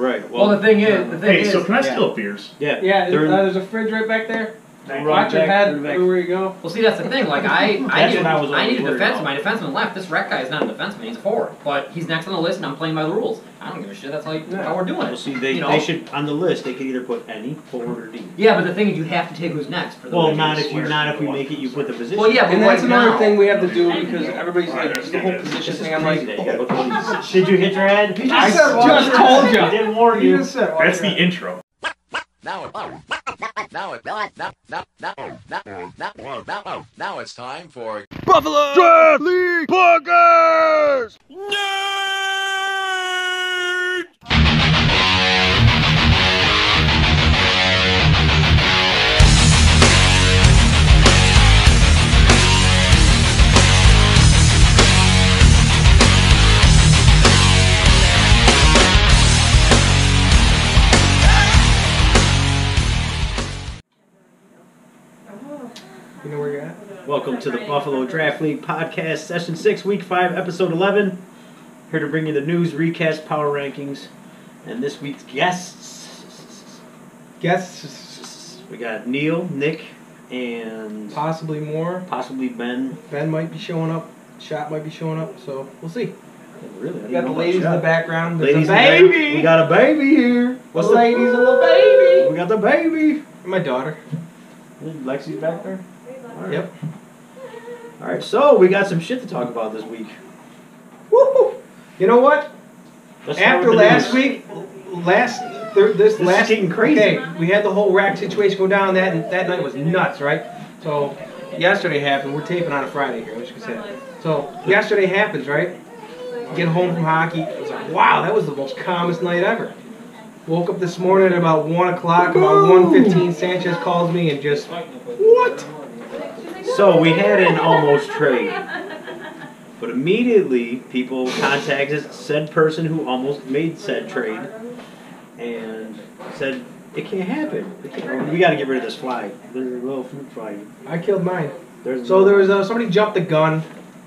Right. Well, the thing is... so can I steal beers? Yeah. Yeah, there's a fridge right back there. Watch your head everywhere you go. Well, see, that's the thing. Like, I need a defenseman. My defenseman left. This rec guy is not a defenseman. He's a forward. But he's next on the list, and I'm playing by the rules. I don't give a shit. That's how we're doing it. Well, see, they should, on the list, they could either put any, forward, or D. Yeah, but the thing is, you have to take who's next. For the not if we make it, you put the position. Well, yeah, but and that's another thing we have to do because everybody's like, the whole position thing. I'm like, did you hit your head? I just told you. I didn't warn you. That's the intro. Now it's time for Buffalo Draft League Podcast! you know where you're at? Welcome to the Buffalo Draft League Podcast, Session 6, Week 5, Episode 11. Here to bring you the news, recast, power rankings, and this week's guests. We got Neil, Nick, and... Possibly more. Possibly Ben. Ben might be showing up. Shot might be showing up, so we'll see. Really? We got the ladies in the background. There's Ladies a baby! We got a baby here. What's the ladies and the baby? We got the baby. My daughter. Lexi's back there? Right. Yep. Alright, so we got some shit to talk about this week. Woo! You know what? Let's start After with the last news. week, This is getting crazy. Okay, we had the whole rack situation go down. That night was nuts, right? So yesterday happened. We're taping on a Friday here, which you can say. So yesterday happens, right? Get home from hockey. It was like, wow, that was the most calmest night ever. Woke up this morning at about 1 o'clock. About 1:15, Sanchez calls me and just, what? So we had an almost trade. But immediately, people contacted said person who almost made said trade and said, it can't happen. We got to get rid of this fly. There's a little fruit fly. I killed mine. There was somebody jumped the gun.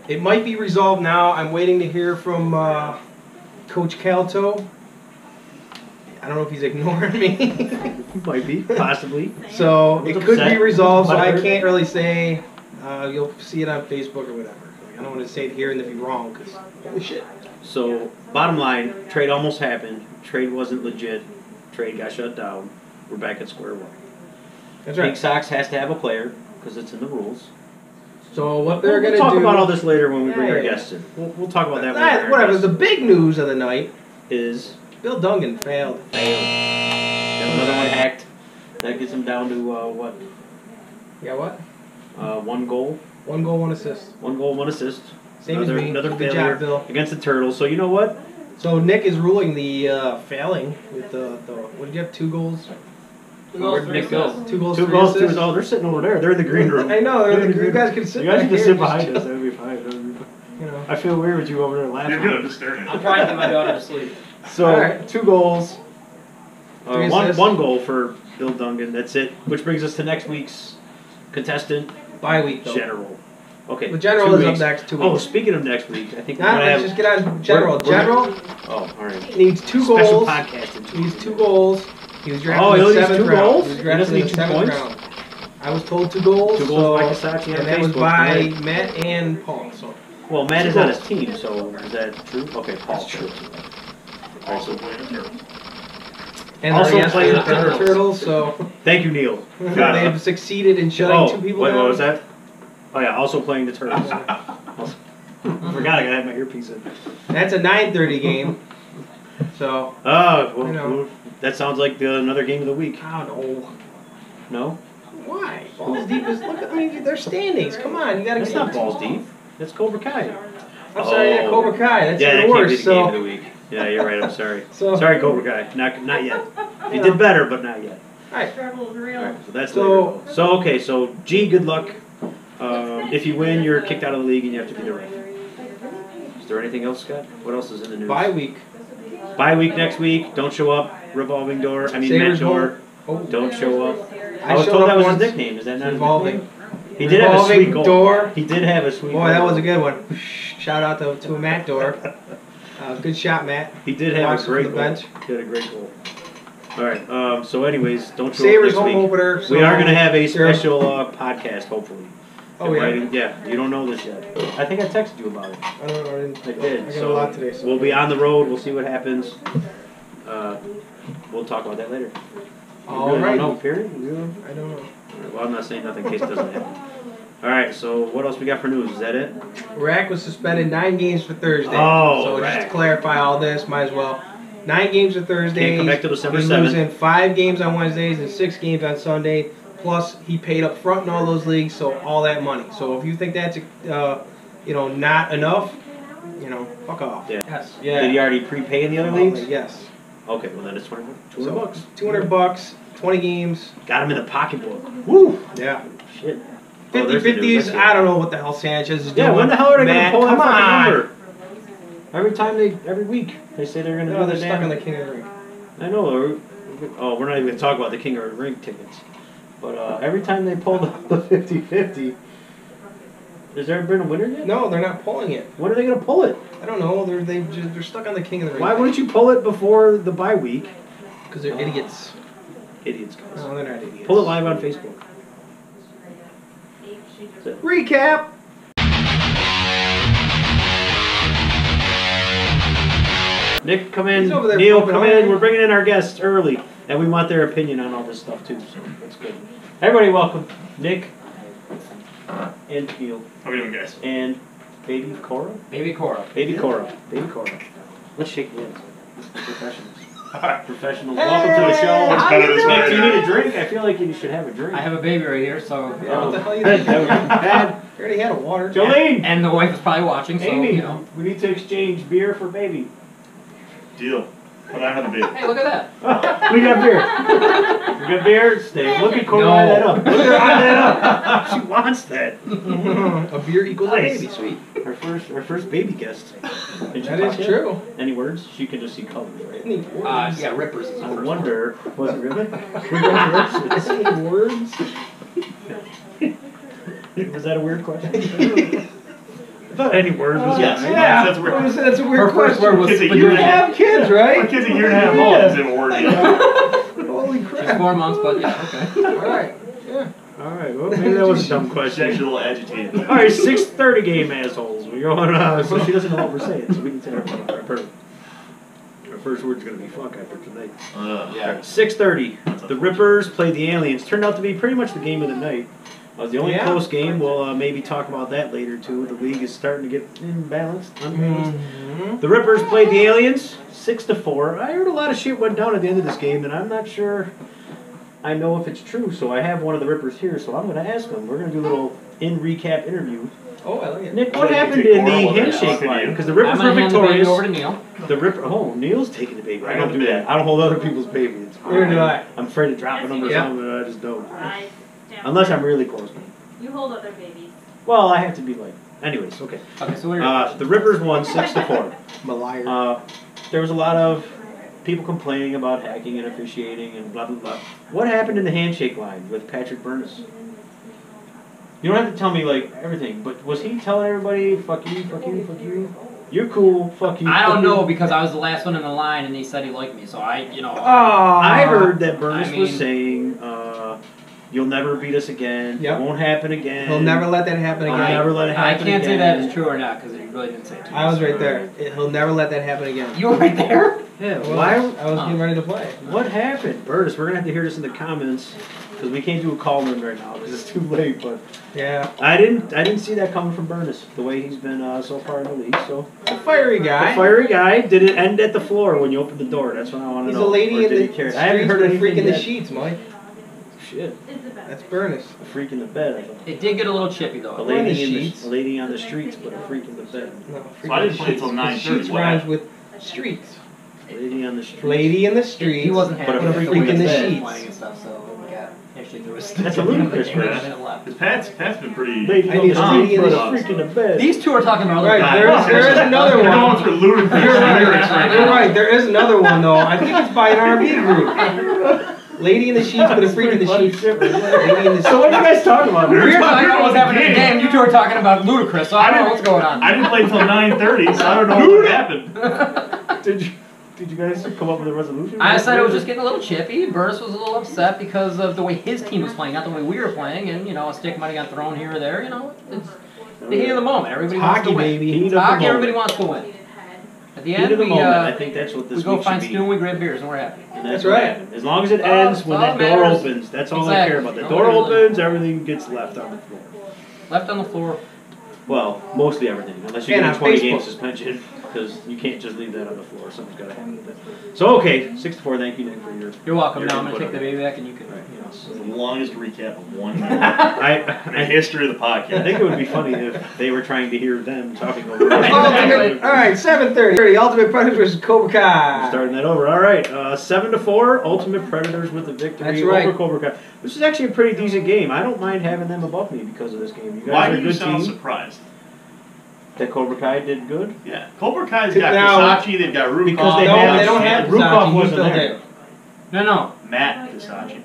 It might be resolved now. I'm waiting to hear from Coach Calto. I don't know if he's ignoring me. Might be, possibly. So it could be resolved, so I can't really say. You'll see it on Facebook or whatever. I don't want to say it here and then be wrong, because holy shit. So, bottom line, trade almost happened. Trade wasn't legit. Trade got shut down. We're back at square one. That's right. Pink Sox has to have a player, because it's in the rules. So what they're going to do... We'll talk about all this later when we bring our guests in. We'll talk about that later. Whatever. The big news of the night is... Bill Dungan failed. Another one hacked. That gets him down to, what? Yeah, what? 1 goal. 1 goal, 1 assist. 1 goal, 1 assist. Same as me. Another Good failure job, Bill. against the Turtles. So you know what? So Nick is ruling the failing with the what did you have? 2 goals? Where did Nick go? 2 goals, 2 3 goals, assists? 2. Oh, they're sitting over there. They're in the green room. I know. You guys can sit. You guys back can here, sit behind us. That would be fine. You know. I feel weird with you over there laughing. You're good. I'm just staring. I'm trying to get my daughter to sleep. So, right. 2 goals. 3 one assists. goal for Bill Dungan. That's it. Which brings us to next week's contestant. Bye week though. General. Okay. The general 2 is weeks. up next 2 weeks. Oh, speaking of next week, I think we're Nah, gonna let's have. just get on general. General Oh, all right. needs 2 Special goals. podcast in 2 Needs weeks. 2 goals. He was drafted Oh, in he the only needs 7th 2 round. goals? He was He drafted doesn't in need the 2 7th points? round. I was told 2 goals. 2 goals by Kasachi on and that was Facebook, by right? Matt and Paul. So Well, Matt 2 is on goals. his team, so is that true? Okay, Paul. That's true. All right, so And Also they're playing against the the Turtles. Turtles, so thank you, Neil. they have succeeded in shutting 2 people wait, down. what was that? Oh yeah, also playing the Turtles. I forgot I gotta have my earpiece in. That's a 9:30 game. So Oh, well, You know. that sounds like another game of the week. I don't know. No? Why? Balls deep is look. I mean, they're standings. Come on, you gotta That's get not balls deep. That's Cobra Kai. I'm sorry, yeah, Cobra Kai. That's Yeah, that even can't be worse. the game of So the week. Yeah, you're right. I'm sorry. So- Sorry, Cobra Kai. Not yet. He did better, but not yet. alright. All right, so that's So- later. So okay, so G, good luck. If you win, you're kicked out of the league and you have to be the ref. Is there anything else, Scott? What else is in the news? Bye week. Bye week next week. Don't show up. Revolving door. I mean, Sabres Mentor. Oh. Don't show up. I I was showed told up that was his once. nickname. Is that not Revolving. his nickname? He did have a Revolving sweet goal. door. He did have a sweet goal. Boy, that was a good one. Shout out to Matt Door. Good shot, Matt. He did have Watched a great from goal. the bench. He had a great goal. All right. So, anyways, don't show Sabres up next home week. opener. We are going to have a Sarah- special podcast, hopefully. Oh, yeah? Yeah, you don't know this yet. I think I texted you about it. I don't know. I did. I got So a lot today. So. we'll be on the road. We'll see what happens. We'll talk about that later. All really right. don't know, period? Really? I don't know. All right, well, I'm not saying nothing in case it doesn't happen. All right, so what else we got for news? Is that it? Rack was suspended 9 games for Thursday. Oh, so Rack. just to clarify all this, might as well. 9 games for Thursday. Can't come back till December He's 7th. losing 5 games on Wednesdays and 6 games on Sunday. Plus, he paid up front in all those leagues, so all that money. So if you think that's not enough, fuck off. Yeah. Yes. Yeah. Did he already prepay in the other leagues? Yes. Okay, well then it's $200. So, $200, 20 games. Got him in the pocketbook. Woo! Yeah. Shit. Oh, there's the news. 50-50s, That's it. I don't know what the hell Sanchez is doing. Yeah, when the hell are they going to Matt, pull that come fucking on. number? Every week they say they're going to No, do they're the stuck damn. on the King of the Ring. I know. We're not even going to talk about the King of the Ring tickets. But every time they pull the 50-50, has there been a winner yet? No, they're not pulling it. When are they going to pull it? I don't know. They're stuck on the King of the Ring. Why wouldn't you pull it before the bye week? Because they're idiots. Idiots, guys. No, they're not idiots. Pull it live on Facebook. Recap. Nick, come in. He's over there Neil, pumping come iron. in. We're bringing in our guests early, and we want their opinion on all this stuff too. So that's good. Everybody, welcome Nick and Neil How we doing, guys? and Baby Cora. Baby Cora. Baby Cora. Baby Cora. Let's shake hands. Professionals. Professionals. Hey, Welcome to the show. What's better this Nick, way? do you need a drink? I feel like you should have a drink. I have a baby right here, so. Yeah, what the hell you That doing? would be bad. You already had a water. Jolene. And the wife is probably watching, so, Amy, you know. we need to exchange beer for baby. Deal. But I have a baby. Hey, look at that. We got beer. We got beer. Stay. Look at Cora No. eye that up. Look at her eye that up. She wants that. A beer equals a Nice. baby. Sweet. Our first baby guest. Did you That talk is yet? true. Any words? She can just see colors, right? Any words? Yeah, Rippers is the I first wonder. Was it really? Any words? Was that a weird question? I thought any word was Yes. right. Yeah. That's weird. That's a weird Her first question. word was Kid's a spaghetti. year You and a half. have kids, My right? kid's a year and a half old. It's a word yet. Holy She's crap. 4 months, but yeah, okay. All right. Yeah. All right. Well, maybe that was a dumb She's question. actually a little agitated. All right, 6:30 game assholes. We're going. So she doesn't know what we're saying, so we can say our first. Our first word's gonna be fuck after tonight. Yeah. 6:30. The Rippers played the Aliens. Turned out to be pretty much the game of the night. It was the only Yeah. close game. We'll maybe talk about that later too. The league is starting to get unbalanced. Mm-hmm. The Rippers played the Aliens 6-4. I heard a lot of shit went down at the end of this game, and I'm not sure I know if it's true. So I have one of the Rippers here, so I'm going to ask them. We're going to do a little recap interview. Oh, I like it. Nick, what Take happened Cora in the while they're handshake talking to line? you. Because the I'm Rippers were gonna hand the baby victorious. over to Neil. The Ripper. Oh, Neil's taking the baby. I I don't got do the that. baby. I don't hold other people's baby. It's Neither do I. I'm afraid of dropping them or Yeah. something, and I just don't. I stand Unless I'm really close. You hold other babies. Well, I have to be like. Anyways, okay. Okay, so what are your questions? The Rippers won 6-4. I'm a liar. There was a lot of people complaining about hacking and officiating and blah blah blah. What happened in the handshake line with Patrick Burness? You don't have to tell me like everything, but was he telling everybody, "Fuck you, fuck you, fuck you"? You're cool, fuck you. I fuck don't you. know because I was the last one in the line and he said he liked me, so I. I heard that Burness I was mean- saying, "You'll never beat us again. Yep. It won't happen again. He'll never let that happen I'll again. never let it I happen can't say again." that is true or not because he really didn't say it to me. I was right there. He'll never let that happen again. You were right there? Yeah. Well, Why? I was getting ready to play. What happened, Burness? We're gonna have to hear this in the comments because we can't do a call in right now because it's too late. But Yeah. I didn't see that coming from Burness the way he's been so far in the league. So A fiery guy. a fiery guy. Did it end at the floor when you opened the door? That's what I want to He's know. a lady Or in did the he carry it? streets I haven't heard with a anything freak in the yet. sheets, Mike. Shit, Is the best. That's Burness. a freak in the bed. I thought. It did get a little chippy A though. in lady the in sheets. a lady on the streets, but a freak in the bed. No, freak So I in the didn't play sheets. until The 9:30. sheets What rhymes happened? with streets. Lady on the streets. Lady in the streets. He wasn't happy But a with freak the way in the his bed sheets. was playing and stuff, so we got actually threw his That's a ludicrous game, phrase. and it left. Because Pat's been pretty. Lady I on need the a streets, lady in but the a freak in the bed. These two are talking about other Right, guys. there is another You're one. going through ludicrous You're lyrics right. right You're now. right. There is another one though. I think it's by an R&B group. Lady in the sheets, but a freak in the sheets. Lady in the So what are you guys talking about? We were talking about what's happening in the game. game. You two are talking about ludicrous, so I don't know what's going on. I didn't play until 9:30, so I don't know what happened. Did you guys come up with a resolution? I said it was just getting a little chippy. Burris was a little upset because of the way his team was playing, not the way we were playing, and a stick might have got thrown here or there. It's the heat of the moment. Everybody wants hockey, to win. baby. Heat of the Hockey, everybody moment. wants to win. At the Heat end, of the we moment. I think that's what this we go week find should stew be. and we grab beers and we're happy. And That's what right. happens. As long as it ends when that's that all door that matters. opens, that's all I care about. The Exactly. door Nobody opens, everything gets left on the floor. Left on the floor. Well, mostly everything, unless you And get a on 20-game Facebook. suspension, because you can't just leave that on the floor. Something's got to happen with it. So, okay, 6-4. Thank you, Nick, for your. You're welcome. your Now I'm input gonna take the on it. baby back and you can. This is the longest recap of 1 minute in the I history of the podcast. think it would be funny if they were trying to hear them talking over. Ultimate, all right, 7:30. Ultimate Predators versus Cobra Kai. Starting that over. All right, 7-4. Ultimate Predators with the victory That's right. over Cobra Kai. This is actually a pretty decent game. I don't mind having them above me because of this game. You guys Why are do a you good sound team. surprised? That Cobra Kai did good. Yeah, Cobra Kai's got Now- Kasachi, they've got Rukov. Because they No, have- they don't have Rukov Kasachi. You wasn't filled there. in. No. Matt Kasachi.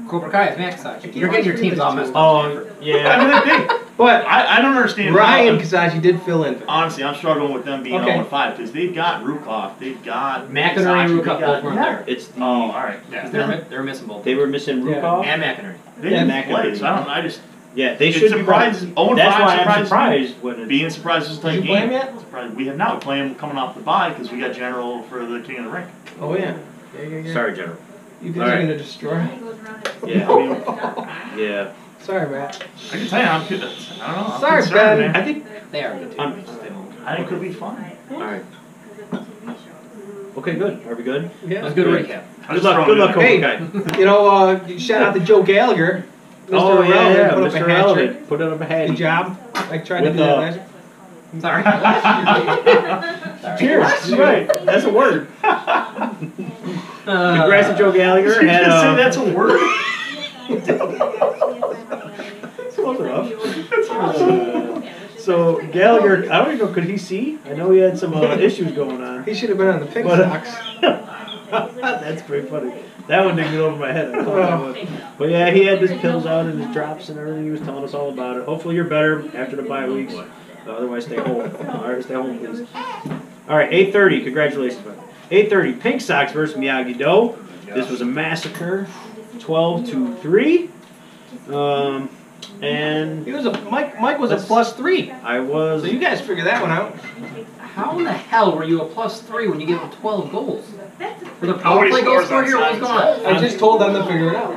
Cobra Kai is Max Kasachi. You're getting your teams all messed up. Oh, yeah. I mean, But I don't understand. Ryan how- Kasachi did fill in. Honestly, I'm struggling with them being Okay. 0-5 because they've got Rukov, they've got McInerney and Kasachi, Rukov they've got- both weren't there. It's the, Oh, all right. Yeah, They're missing both. they were missing Yeah. Rukov. And McInerney. they didn't Yeah, play, McInerney. so I don't. I just Yeah, they It should be. surprises- 0-5 That's why I'm surprises surprised when it's. being surprised is a tight Did you play him game. yet? Surprised. We have not. We play him coming off the bye because we got General for the King of the Ring. Oh yeah. Yeah. Sorry, General. You guys All are right. gonna destroy. Yeah, I mean, yeah. Sorry, Matt. I can tell you, I don't know. I'm Sorry, concerned, Ben. man. I think. They are a good team. I think it could be fun. All right. Okay, good. Are we good? That was Yeah. a good recap. I'm Good just luck. throwing Good it luck, in Cobra Hey. Kai. You know, shout out to Joe Gallagher. Mr. Oh yeah, Irrelevant yeah, put up Mr. a hat trick. Relevant. Put it up a hat. Good job. I tried to With do that the- last. Sorry. Cheers. That's right. That's a word. Congrats to Joe Gallagher. Did you Had, just say that's a word? Close enough. So Gallagher, I don't even know. Could he see? I know he had some issues going on. He should have been on the pink But- socks. That's pretty funny. That one didn't get over my head. I thought that would. But yeah, he had his pills out and his drops and everything. He was telling us all about it. Hopefully you're better after the bye weeks. Otherwise, stay home. All right, stay home, please. All right, 8:30. Congratulations, buddy. 8:30. Pink Sox versus Miyagi-Do. This was a massacre. 12-3. And He was a Mike was a +3. I was. So you guys figure that one out. How in the hell were you a +3 when you gave them 12 goals? Were the power Nobody play goals scores scored on here? What's going on? I just told them to figure it out.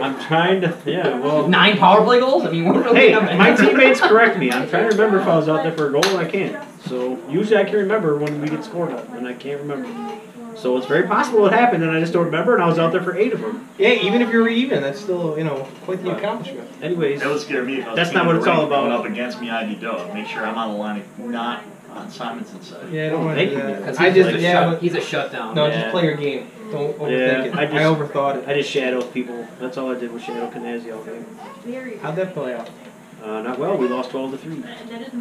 I'm trying to. Yeah. Well. 9 power play goals? I mean, what really Hey, happened? my teammates correct me. I'm trying to remember if I was out there for a goal and I can't. So usually I can remember when we get scored on, and I can't remember. So it's very possible it happened, and I just don't remember, and I was out there for 8 of them. Yeah, even if you're even, that's still, quite the accomplishment. Anyways, That would scare me if I was That's King not of what the it's Ring all about. Going up against Miyagi-Do. Make sure I'm on the line, not on Simonson's side. Yeah, I don't want to Thank do you, that. because I he's just, a yeah, shut- but, he's a shutdown. no, Yeah. just play your game. Don't overthink Yeah, it. I I just- overthought it. I just shadowed people. That's all I did was shadow Canazzi all game. How'd that play out? Not well. We lost 12-3.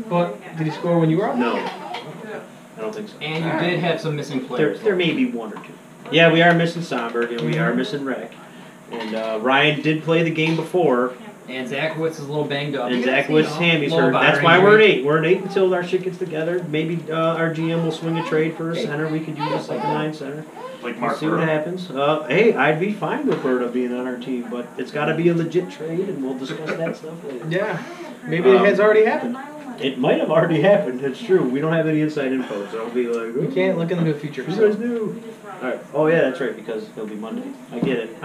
But did he score when you were out? No, I don't think so. And you did have some missing players. There may be 1 or 2. Yeah, we are missing Somberg, and we are missing Rec. And Ryan did play the game before, And Zachowicz is a little banged up. and Zach Witt's hammy's Low hurt. That's battery why we're at injury. 8. We're at 8 until our shit gets together. Maybe our GM will swing a trade for a center. We could use a second line center. Like We'll Mark see what Burrow. happens. Hey, I'd be fine with Berta being on our team, but it's got to be a legit trade, and we'll discuss that stuff later. Yeah. Maybe it has already happened. It might have already happened. It's true. We don't have any inside info, so I'll be like, You can't look into the future. you guys knew. All right. Oh yeah, that's right, because it'll be Monday. I get it.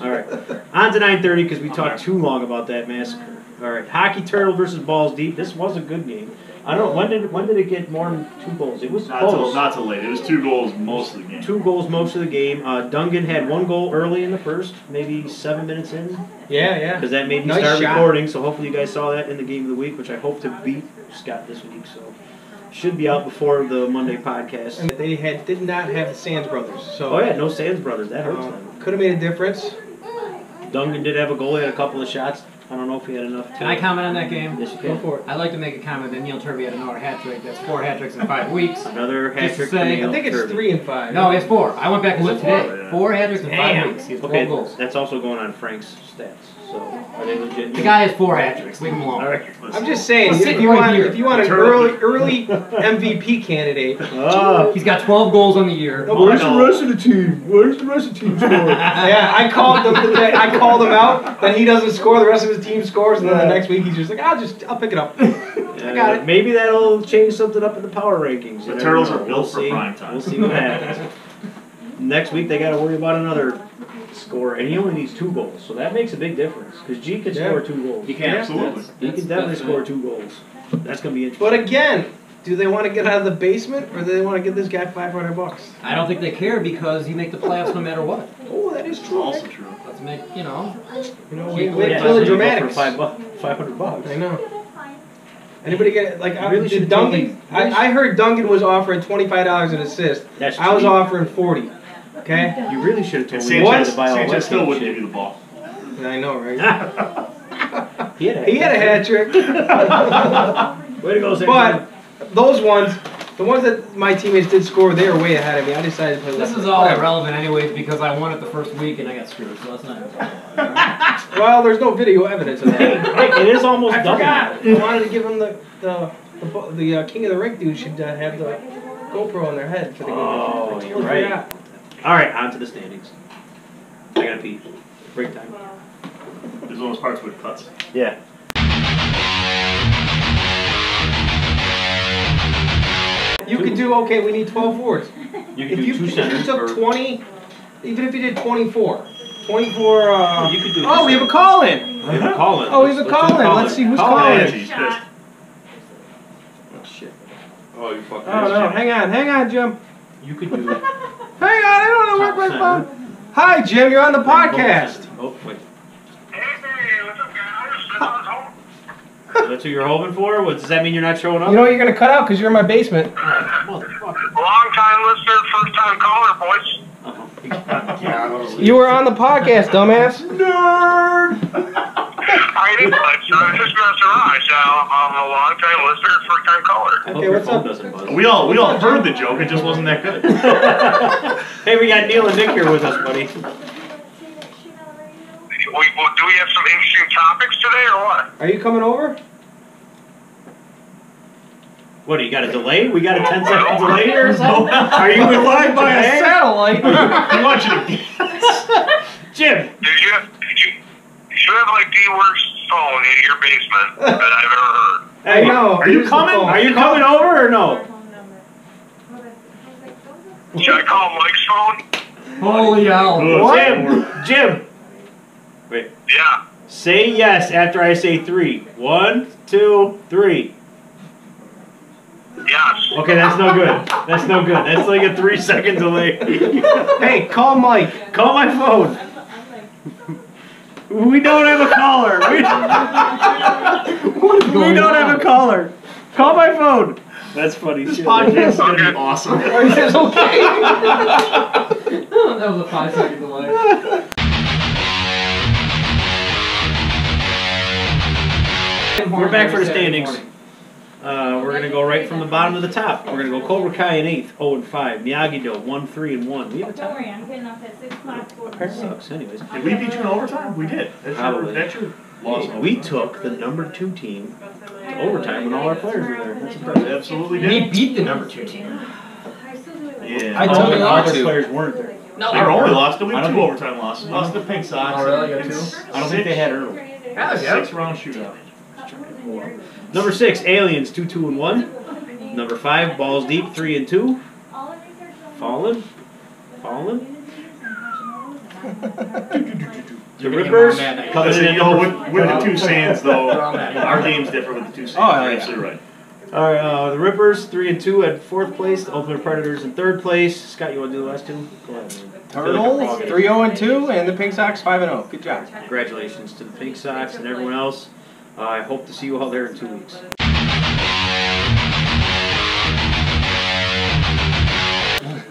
All right. On to 9:30 because we talked too long about that massacre. All right. Hockey Turtle versus Balls Deep. This was a good game. I don't know when did it get more than 2 goals? It was close. Not till late. It was 2 goals most of the game. 2 goals most of the game. Dungan had 1 goal early in the first, maybe 7 minutes in, Yeah. because that made me Nice start shot. recording. So hopefully you guys saw that in the game of the week, which I hope to beat Scott this week. So should be out before the Monday podcast. And they did not have the Sands brothers. So Oh yeah, no Sands brothers. That hurts them. could have made a difference. Dungan did have a goal. He had a couple of shots. I don't know know if he had enough. Can I comment on that game? Yes, you Go can. for it. I'd like to make a comment that Neil Turvey had another hat trick. That's 4 hat tricks in 5 weeks. Another hat Just trick. to for say- Neil I think it's Kirby. 3 and 5. No, it's 4. I went back and Is it looked 4? today. 4 hat tricks in 5 Damn. weeks. He has 12 Okay, goals. that's also going on Frank's stats. So are they legit? The guy has 4 hat tricks. Leave him alone. All right. I'm just saying, He's if sitting you right want, here. if you want an early MVP candidate, He's got 12 goals on the year. Where's the rest of the team? Where's the rest of the team scoring? yeah, I called him out. Then he doesn't score. The rest of his team scores, and then the next week he's just like, I'll pick it up. I got it. Maybe that'll change something up in the power rankings. The You Turtles never are know. built for see. prime time. We'll see what happens. Next week they got to worry about another score, and he only needs 2 goals, so that makes a big difference. Because G can score 2 goals. He can. Absolutely. He can definitely score 2 goals. That's gonna be interesting. But again, do they want to get out of the basement, or do they want to give this guy $500? I don't think they care because he make the playoffs no matter what. Oh, that is true. Also Rick. true. Let's make, you know. You know, Yeah, wait Yeah, till the so you go dramatics. for $500. I know. Anybody get like? You really Did should've told Duncan? me. I heard Duncan was offering $25 an assist. That's I was cheap. offering 40. Okay. You really should have told me. Sanchez, you had to buy all Sanchez West still Ham wouldn't shit. give you the ball. I know, right? He had He had a hat trick. Way to go, Sanchez. But those ones, the ones that my teammates did score, they were way ahead of me. I decided to play This left. is all irrelevant anyways because I won it the first week and I got screwed, so that's not even talk about it. Well, there's no video evidence of that. Hey, it is almost I double. forgot. I wanted to give him the King of the Rink dude should have the GoPro on their head for the game. Oh, I totally you're right. forgot. All right, on to the standings. I gotta pee. Break time. There's one of those parts with cuts. Yeah. You could do okay. We need 12 forwards. You If can you do 2 centers. took or- 20, even if you did 24, 24. You could do. Oh, we have a call in. We have a call in. Oh, we have a call in. Let's see who's Call calling. in. He's pissed. Oh shit. Oh, you fucking Oh no! Hang on, Jim. You could do. Hang on, I don't want to work my Top phone. Hi, Jim. You're on the podcast. Oh wait. That's who you're hoping for? What, does that mean you're not showing up? You know what you're gonna cut out because you're in my basement. Motherfucker. Long time listener, first time caller, boys. You were on the podcast, dumbass. Nerd! I didn't much. I was just messing around. I said I'm a long time listener, first time caller. I hope Okay, your what's phone up? doesn't buzz. We all heard the joke. It just wasn't that good. Hey, we got Neil and Nick here with us, buddy. Do we have some interesting topics today or what? Are you coming over? What, do you got a delay? We got a 10-second delay here or something? Are you in line by a satellite. He wants you to be. Jim! You have like the worst phone in your basement that I've ever heard. Hey, I know. Are you Here's the coming? phone. Are you coming over or no? Should I call Mike's phone? Holy hell. What? Jim! Wait. Yeah. Say yes after I say 3. 1, 2, 3. Yes. Okay, that's no good. That's no good. That's like a 3-second delay. Hey, call Mike. Call my phone. We don't have a caller. We don't have a caller. Call my phone. That's funny. This shit. podcast is gonna be awesome. He says okay. That was a 5-second delay. We're back for the standings. We're going to go right from the bottom to the top. We're going to go Cobra Kai in 8th, 0-5. Miyagi-Do, 1-3-1. We have a Don't tie. worry, I'm getting off at 6 o'clock. That sucks, anyways. Did we beat you in overtime? We did. Probably. That's your loss. Hey, we took the number 2 team to overtime when all our players were there. That's impressive. Absolutely We did. beat the number 2 team. Yeah. I told All you the not other to. players weren't there. No, They were only lost to I we don't two think- overtime losses. Lost to the Pink Sox. Oh, really? You got It's two? I don't think they had Earl. Yeah, 6-round shootout. Number 6, Aliens, 2-2-1. Number 5, Balls Deep, 3-2. Fallen. The Rippers coming Listen, in you know, with the two sands though, our game's different with the two sands. Oh, yeah, You're yeah. absolutely right. All right, the Rippers 3-2 at 4th place. The Ultimate Predators in 3rd place. Scott, you want to do the last 2? Go ahead, man. Turtles 3-0-2 and the Pink Sox 5-0. Good job. Congratulations to the Pink Sox and everyone else. I hope to see you all there in 2 weeks.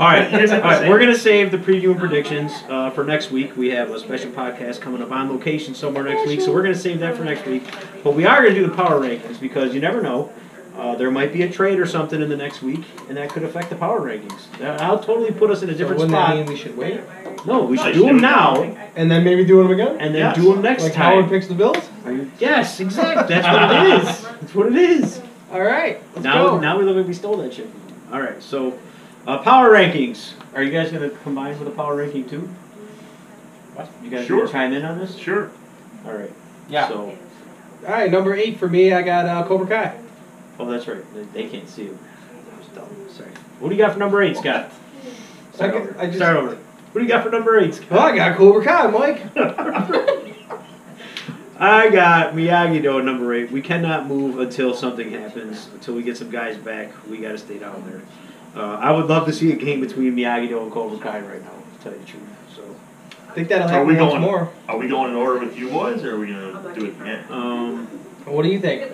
All right. We're gonna save the preview and predictions for next week. We have a special podcast coming up on location somewhere next week, so we're gonna save that for next week. But we are gonna do the power rankings because you never know. There might be a trade or something in the next week, and that could affect the power rankings. That'll totally put us in a different wouldn't spot. that mean we should wait? No, we should do them now, And then maybe do them again? and then do them next Like time. Howard picks the Bills? Yes, exactly. That's what it is. That's what it is. All right. Let's Now go. we look like we stole that shit. All right, so power rankings. Are you guys going to combine with a power ranking too? What? You guys Sure. going to chime in on this? Sure. All right. Yeah. So, All right, number 8 for me, I got Cobra Kai. oh, that's right. They can't see you. I was dumb. Sorry. What do you got for number 8, Scott? Start over. Start over. What do you got for number 8, Scott? Oh, I got Cobra Kai, Mike. I got Miyagi-Do at number 8. We cannot move until something happens. Until we get some guys back, we got to stay down there. I would love to see a game between Miyagi-Do and Cobra Kai right now, to tell you the truth. So, I think that'll Are happen we once going? more. Are we going in order with you boys, or are we gonna do it again? What do you think?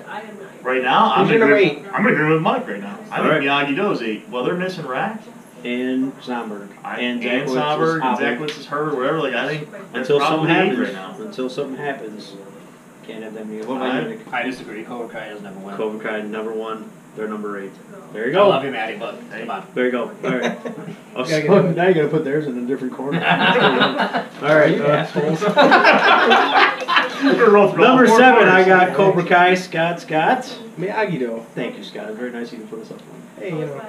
Right now, I'm Who's your agreeing. number 8? I'm agreeing with Mike right now. I All think right. Miyagi-Do's 8. Well, they're missing Rack and Zomberg. and Zachowicz is Sauber, out. and Zachowicz is hurt, whatever. Like I think they're Until something probably 8 happens. right now. Until something happens. Can't have that many. What about you, Nick? I disagree. Cobra Kai is number 1. Cobra Kai, number 1. They're number 8. There you I go. love you, Maddie, but come on. There you go. All right. Oh, Gotta get so him. now you got to put theirs in a different corner. All right. You assholes. We're gonna roll through all Number 4 7, quarters. I got Cobra Kai. Scott. Miyagi-Do. Thank you, Scott. Very nice of you to put us up. Hey, you know.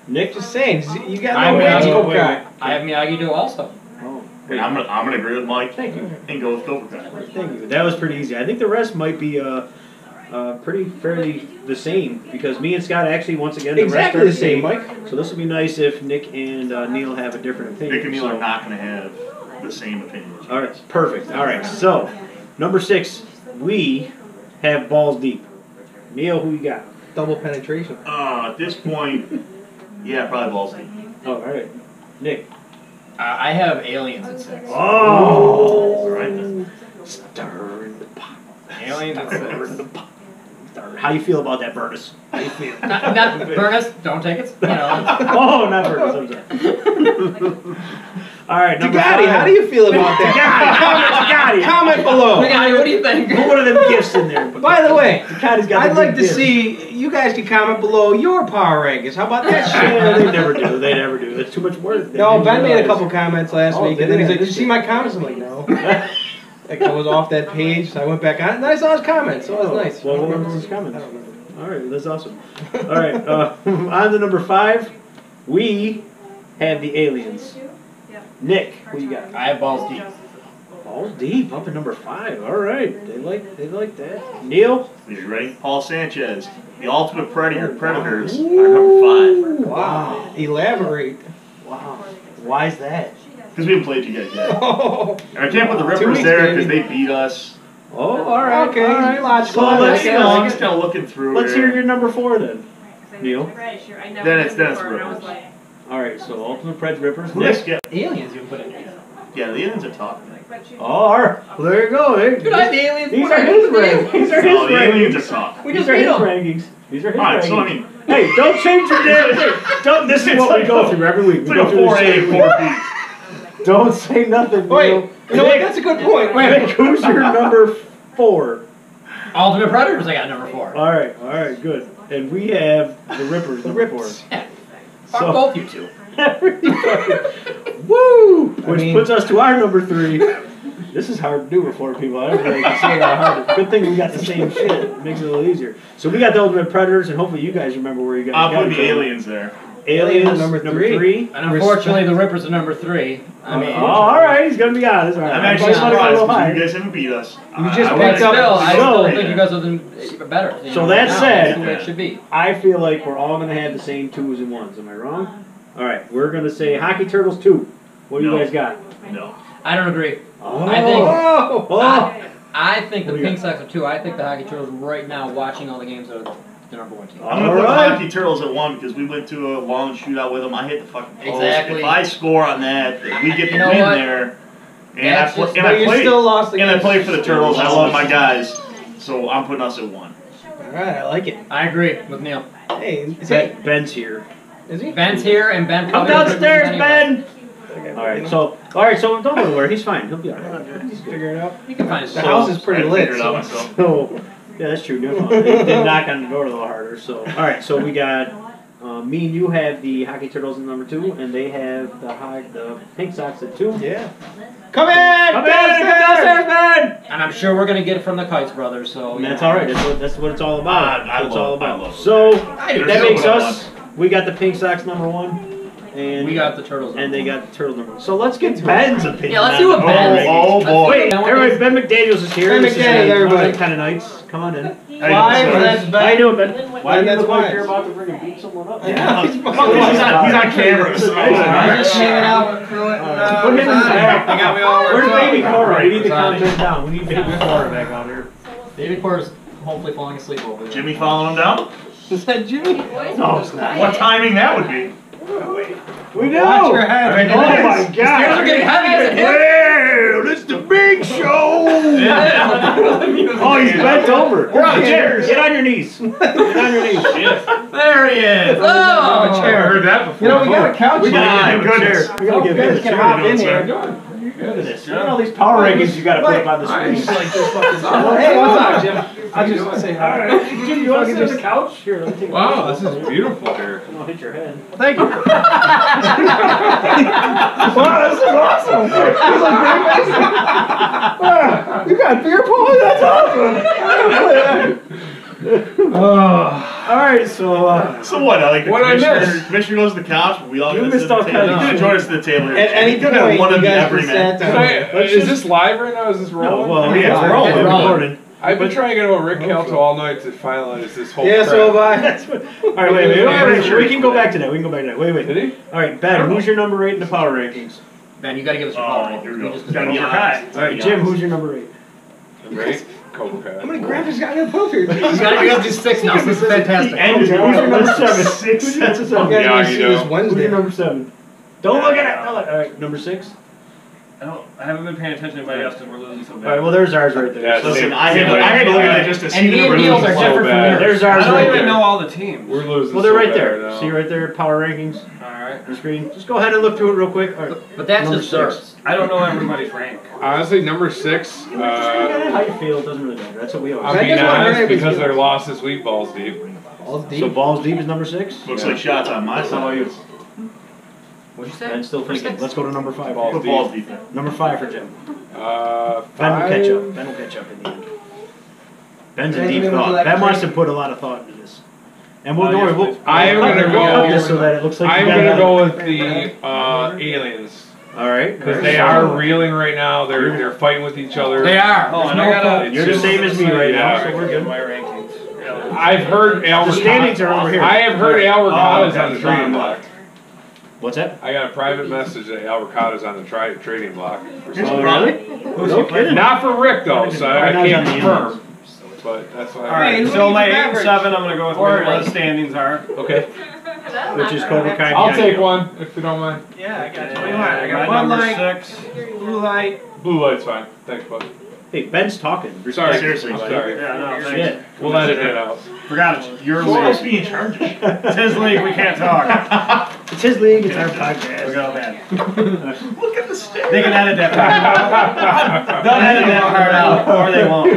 Nick. Just saying, you got I no have way to Miyagi-Do. Cobra Kai. I have Miyagi-Do also. Oh, And I'm gonna agree with Mike. Thank you. And go with Cobra Kai. Thank you. That was pretty easy. I think the rest might be pretty fairly the same because me and Scott actually once again Exactly the the rest are same, Mike. So this would be nice if Nick and Neil have a different opinion. Nick and Neil So- are not gonna have the same opinion. as you All right, guys. perfect. All right, so number 6, we have balls deep. Neil, who you got? Double penetration. At this point, yeah, probably balls deep. Oh, all right, Nick. I have Aliens at 6. Oh, All right then. stir in the pot. Aliens at Stir in 6. the pot. Stir. How you feel about that, Burnus? How you feel? Not Burnus, don't take it. You know. Oh, not Burnus. I'm sorry. All right, number Ducati, 5. how do you feel about that? Ducati. Comment below. Ducati, what do you think? Put one of them gifts in there. By the way, Ducati's got I'd the like big to gifts. see, you guys can comment below your power rankings. How about that Yeah, shit? they never do. They never do. It's too much work. They No, didn't Ben made a realize. couple comments last Oh, week, did and then he? he's like, "Did you see my comments?" I'm like, "No." Like I was off that page, so I went back on it, and then I saw his comments, so it was nice. Well, I don't what remember was his comments? I don't remember. All right, that's awesome. All right, on to number 5. We have the aliens. Nick, who you got? I have balls deep. Balls deep, up at number 5. All right, they like that. Neil. Are you ready? Paul Sanchez, the ultimate predators, are number 5. Wow. Elaborate. Wow. Why is that? Because we haven't played you guys yet. Oh, And I can't put the 2 Rippers weeks, there baby. because they beat us. Oh, all right. Okay, all right. logical. So I let's, like it. I'm just kind of looking through let's here. hear your number 4 then. Neil. Then it's Rippers. All right, so Ultimate Preds Rippers. Who next Nick. get? Aliens you put in here. Yeah, the aliens are tough. Oh, all right. Well, there you go. Dude, I have the aliens. These are his rankings. These are his No, the aliens are rankings. tough. We These just are beat his them. rankings. These are his Alright, rankings. so I mean, Hey, don't change your damn thing. Don't. This is It's what like we go a- through every week. it's We like go a through 4A, this 4B. Don't say nothing. Wait, Neil. you know what? That's a good point. Nick, who's your number 4? Ultimate Predators, I got number 4. All right, good. And we have the Rippers. The number Rips. Yeah. Fuck So- both you two. 4. Woo! Which mean- puts us to our number 3. This is hard to do with 4 people. I don't really consider that hard. Good thing we got the same shit. It makes it a little easier. So we got the Ultimate Predators, and hopefully you guys remember where you guys I'll got put it the from. aliens there. Aliens, Number number three. 3. And unfortunately, the Rippers are number 3. I mean, Oh, all right. He's gonna be honest. All right. I'm actually Let's let it go surprised a little because high. you guys haven't beat us. You just I picked would've up- still, I still So- think you guys are better. You So know, that now, said- that's the way it should be. I feel like we're all gonna have the same 2s and 1s. Am I wrong? All right. We're gonna say Hockey Turtles 2. What do you No. guys got? No. I don't agree. Oh. I think- Oh, Oh. I think the What do you Pink Sox are 2. I think the Hockey Turtles right now, watching all the games, are the number 1 team. I'm going to put Alright. the Hockey Turtles at 1 because we went to a long shootout with them. I hit the fucking post. Exactly. If I score on that, we get the You know win what? there. And That's just- I but you played. still lost And I against. played for the Turtles. I love my guys. So I'm putting us at 1. All right, I like it. I agree with Neil. Hey, say, Ben's here. Is he? Ben's here, and Ben Come probably doesn't downstairs, remember any of us. Ben! Alright, so don't worry, he's fine. He'll be alright. Figure it out. You can find his The phone. house is pretty lit. Figured it out myself. So, yeah, that's true. No, he did knock on the door a little harder. So, alright, so we got me and you have the Hockey Turtles in number 2, and they have the Pink Sox at 2. Yeah. Come in! Come downstairs, Ben! And I'm sure we're gonna get it from the Kites brothers. So And that's alright. That's what it's all about. I That's what it's all love about. it. So, There's that no makes one us, we got the Pink Sox number 1. And we got the Turtles. and they got the Turtles number 1. So let's get to Ben's opinion. Yeah, let's see what on Ben. Oh, boy. Wait, everybody, Ben McDaniels is here. Ben This is McDaniels, one of everybody. the kind of nights. Come on in. Five, that's How you doing, Ben? Why do you that's look like fine. you're about to bring and beat someone up? Yeah. He's on camera. So. I'm just hanging out. Put him in the back. They got me all Where's worked Baby up. Cora? We need to calm him down. We need Baby Cora back out here. David Core's hopefully falling asleep over there. Jimmy following him down? Is that Jimmy? No, it's not. What timing that would be? We know. Watch your head. Oh my God. Stairs are getting heavy as a hit. Well, it's the big show. Oh, he's bent over. We're on chairs. Get on your knees. Get on your knees. There he is. Oh. Oh, I heard that before. You know, we got a couch We gotta here. give him a chair. We gotta give him a Guys can chair. hop in sir. here. Look at this. Look at all these power rankings you gotta put up on the I just screen. like this fucking stuff. Hey, what's up, Jim? I just want to say hi. Jim, you want to sit on the couch? Here, let me take Wow, this is beautiful here. I'll hit your head. Thank you. Wow, this is awesome. You got beer pong? That's awesome. All right, so So what? Like the What I commissioner, missed? commissioner goes to the couch, we all You go to missed the all table. kinds He's of gonna shit. join us to the table here. At any He's gonna point, one you of the guys every can man. sit down. Is this live right now? Is this rolling? well, yeah, it's rolling. It's rolling. Recording. I've been trying to get over Rick Kelto all night to finalize this whole Yeah, crap. so have I. That's what, all right, wait. We can go back to that. We can go back to that. Wait. Did he? All right, Ben, who's your number 8 in the power rankings? Ben, you gotta give us your Oh, call. here we go. just Gotta be honest. honest. All right, Jim, who's your number 8? Right? Cobra Kai. How many graphics got in the post here? You gotta do 6 now. This is fantastic. And Who's your number 7? Six. Who's your number 7? You guys Yeah, gonna you see know. this Who's Wednesday. your number 7? Don't look at it. All right, number 6. I haven't been paying attention to anybody else because we're losing so All bad. right, well, there's ours right there. Yeah, Listen, same- I same had to look at it just to And see me the and Neil's are results. different from bad. yours. There's I ours don't right even there. know all the teams. We're losing Well, they're so right bad there. now. See right there, power rankings Alright. on the screen. Just go ahead and look through it real quick. All right. But that's Number just 6. starts. I don't know everybody's rank. Honestly, number 6, How you feel, it doesn't really matter. That's what we always I'm I say. being just want honest her to because be- their loss this week, balls deep. All's deep. So balls deep is number 6? Looks like shots on my How about side. you? What'd you say? Ben's still thinking. Let's go to number 5. Balls Put balls deep there. Number 5 for Jim. Ben will 5. catch up. Ben will catch up in the end. Ben's a Ben, deep you want to thought. let Ben me must take- have put a lot of thought into this. And we'll, don't yes, worry, we'll, please. I am gonna we'll cut go- this so that it looks like I'm you going to got go with the aliens. All right. Because they are reeling right now. They're fighting with each other. They are. Oh, There's and no I gotta. It's You're the just- same as me right now, Yeah. so we're good. My rankings. I've heard Al The standings are over here. I have heard Al Ricotta's okay. on the trading block. What's that? I got a private message that Al Ricotta's on the trading block. For some Oh, reason. really? No kidding. Not for Rick though, so I Right now he's can't on the confirm. But that's what I Alright, who so needs my an 8 and average? 7, I'm gonna go with Or where like- the standings are. Okay. Which is Cobra Kai. I'll take one if you don't mind. Yeah, I got What do you want? I got my Bud number Light. 6. Blue light. Blue light's fine. Thanks, bud. Hey, Ben's talking. Sorry, Seriously, I'm buddy. sorry. Yeah, no, thanks. Shit. We'll let it out. Forgot it. Your You're supposed to league. be in charge. It's his league, we can't talk. It's his league. It's our Look podcast. at all that. Look at the stick. They can edit that part. They'll edit that part out, or they won't.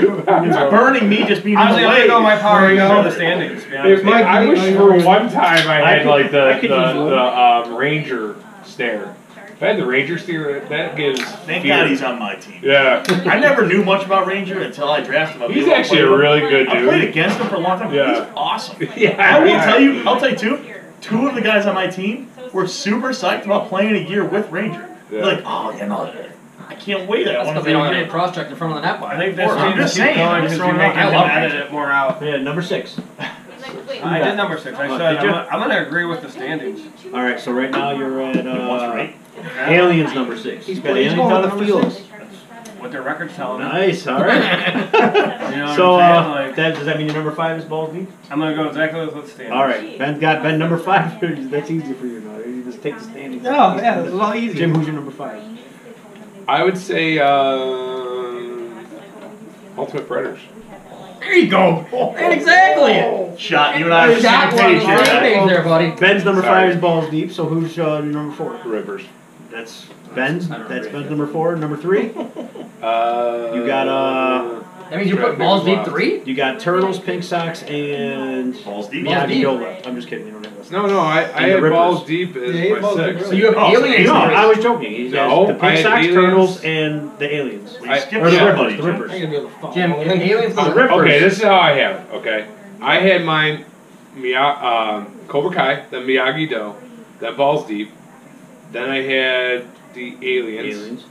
It's burning me just being in Honestly, the I'm way. gonna go my power rankings over the standings, to be honest. If- I wish for one time I had like I could use the Ranger stare. If I had the Ranger stare, that gives. Thank fear. God he's on my team. Yeah. I never knew much about Ranger until I drafted him. He's actually a really good I played dude. against him for a long time. Yeah. He's awesome. Yeah. I'll tell you too. 2 of the guys on my team were super psyched about playing a year with Ranger. They're Yeah. like, oh, you know, I can't wait. I That's want because to they don't have play a any year. cross-check in front of the net bar. I think that's I'm what you just keep saying, going I'm because just you're throwing it making out. him I love edit it more out. Yeah, number 6. I did number 6. I said did you? I'm gonna agree with the standings. All right, so right now you're at What's right? Aliens number 6. He's You got going Aliens on on the number field. 6? What their record's telling me. Nice. All right. You know what So I'm saying? Like, does that mean your number 5 is balls deep? I'm gonna go exactly with the standings. All right. Ben number 5. That's easy for you now. You just take the standings. Oh, yeah, this is all easy. Jim, who's your number 5? I would say Ultimate Predators. There you go. Exactly. Shot. You and I are on the Shot same one page on the same here. page there, buddy. Ben's number Sorry. 5 is balls deep. So who's number 4? Rivers. That's Ben's. That's Ben's number 4. Number 3. You You got That means you put balls deep 3? You got Turtles, Pink Sox, and Balls deep. Yeah. Miyagi Do left. I'm just kidding. You don't have this. No, I And the had Rippers. balls deep as Yeah, he had my balls deep, 6. really. So you have Oh, so aliens. No, first. I was joking. You guys, No, the I Pink had Sox, aliens. Turtles, and the Aliens. Well, you skipped Or the somebody, Rippers. The Jim. Rippers. I'm gonna be able to follow. Jim, aliens. The Rippers. Okay, this is how I have it. Okay, I had mine, Cobra Kai, then Miyagi Do, then Balls Deep, then I had the Aliens,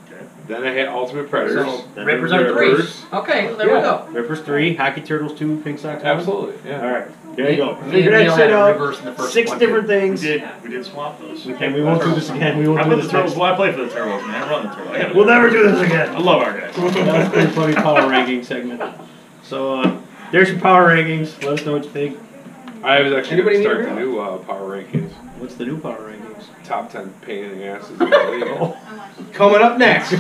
then I had Ultimate Predators. So Then Rippers the are 3. Rippers. Okay, there we go. Rippers 3, Hockey Turtles 2, Pink Sox 1. Absolutely, yeah. All right, there you go. Me Figure and that Neil shit had a out. reverse in the first 6 one, different too. We things. did swap those. We won't do this again. We I won't put do the this Turtles. next. Well, I play for the Turtles, man. I run the Turtles. We'll never do this again. I love our guys. That was pretty funny power ranking segment. So there's your power rankings. Let us know what you think. I was actually Anybody going to need start a the new power rankings. What's the new power rankings? Top 10 pain in the asses in the league. Coming up next.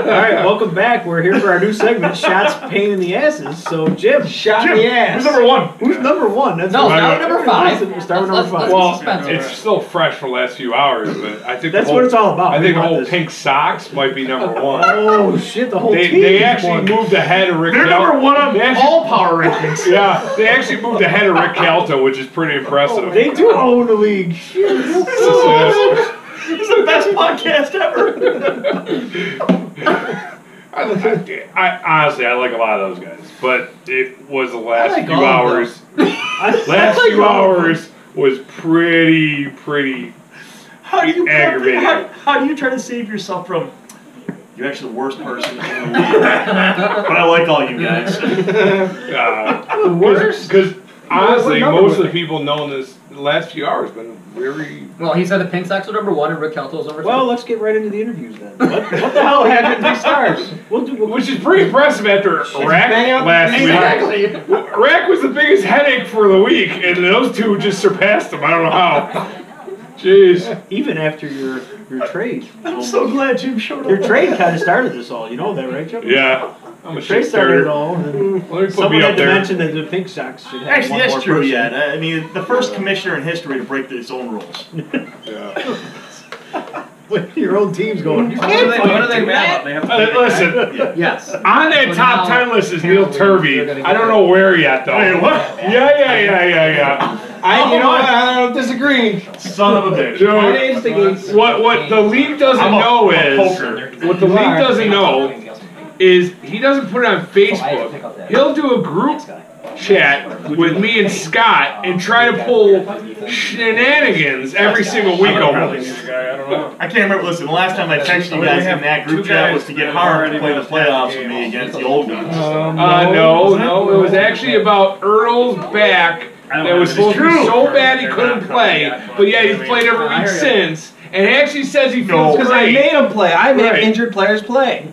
All right, welcome back. We're here for our new segment, Shots Pain in the Asses. So Jim, Shot in the ass. Who's number 1? who's number 1? That's No, what- start with number 5. Start with number 5. Well, suspense it's over it. still fresh for the last few hours, but I think That's the whole, what it's all about. I We think the want whole this. Pink Sox might be number 1. Oh shit, the whole team. They is actually one. moved ahead of Rick. They're number 1 on They actually- all power rankings. Yeah, they actually moved ahead of Rick Calto, which is pretty impressive. They do own the league. Shit. This is the best podcast ever. I honestly, I like a lot of those guys, but it was the last like few all of hours. Last few hours was pretty. How do you Aggravating. how do you try to save yourself from? You're actually the worst person in the league. But I like all you guys. Worse? Because honestly, What number most was of the it? people knowing this the last few hours been very. Well, he said the Pink Sox were number 1 and Rick Kelto was number 2. Well, let's get right into the interviews then. What the hell happened? 3 stars. Which is pretty impressive after Rack last week. exactly. Rack was the biggest headache for the week, and those two just surpassed him. I don't know how. Jeez. Even after your trade. I'm so glad Jim showed up. Your trade kind of started this all. You know that, right, Jim? Yeah. I'm a Trade shit started it starter. all. And then Let me put someone me had up to there. mention that the Pink Sox should have Actually, one that's more true. person. Yeah, I mean, the first commissioner in history to break his own rules. Yeah. With your own team's going. You What can't are they fucking mad about? They have to Listen, Yes. on that So top now- 10 list is Neil Turvey. I don't know where yet, though. Wait, what? Yeah. You know what? I don't disagree. Son of a bitch. Mine Dude, instigates. what the league doesn't I'm a know poker. is, what the league doesn't know is he doesn't put it on Facebook. He'll do a group chat with me and Scott and try to pull shenanigans every single week almost. I can't remember. Listen, the last time I texted you guys in that group chat was to get Harm to play the playoffs with me against the old guns. No, it was actually about Earl's back. That was supposed to be so bad he couldn't play, but yeah, he's played every week since. And he actually says he feels Because I great. made him play. I made Right. injured players play.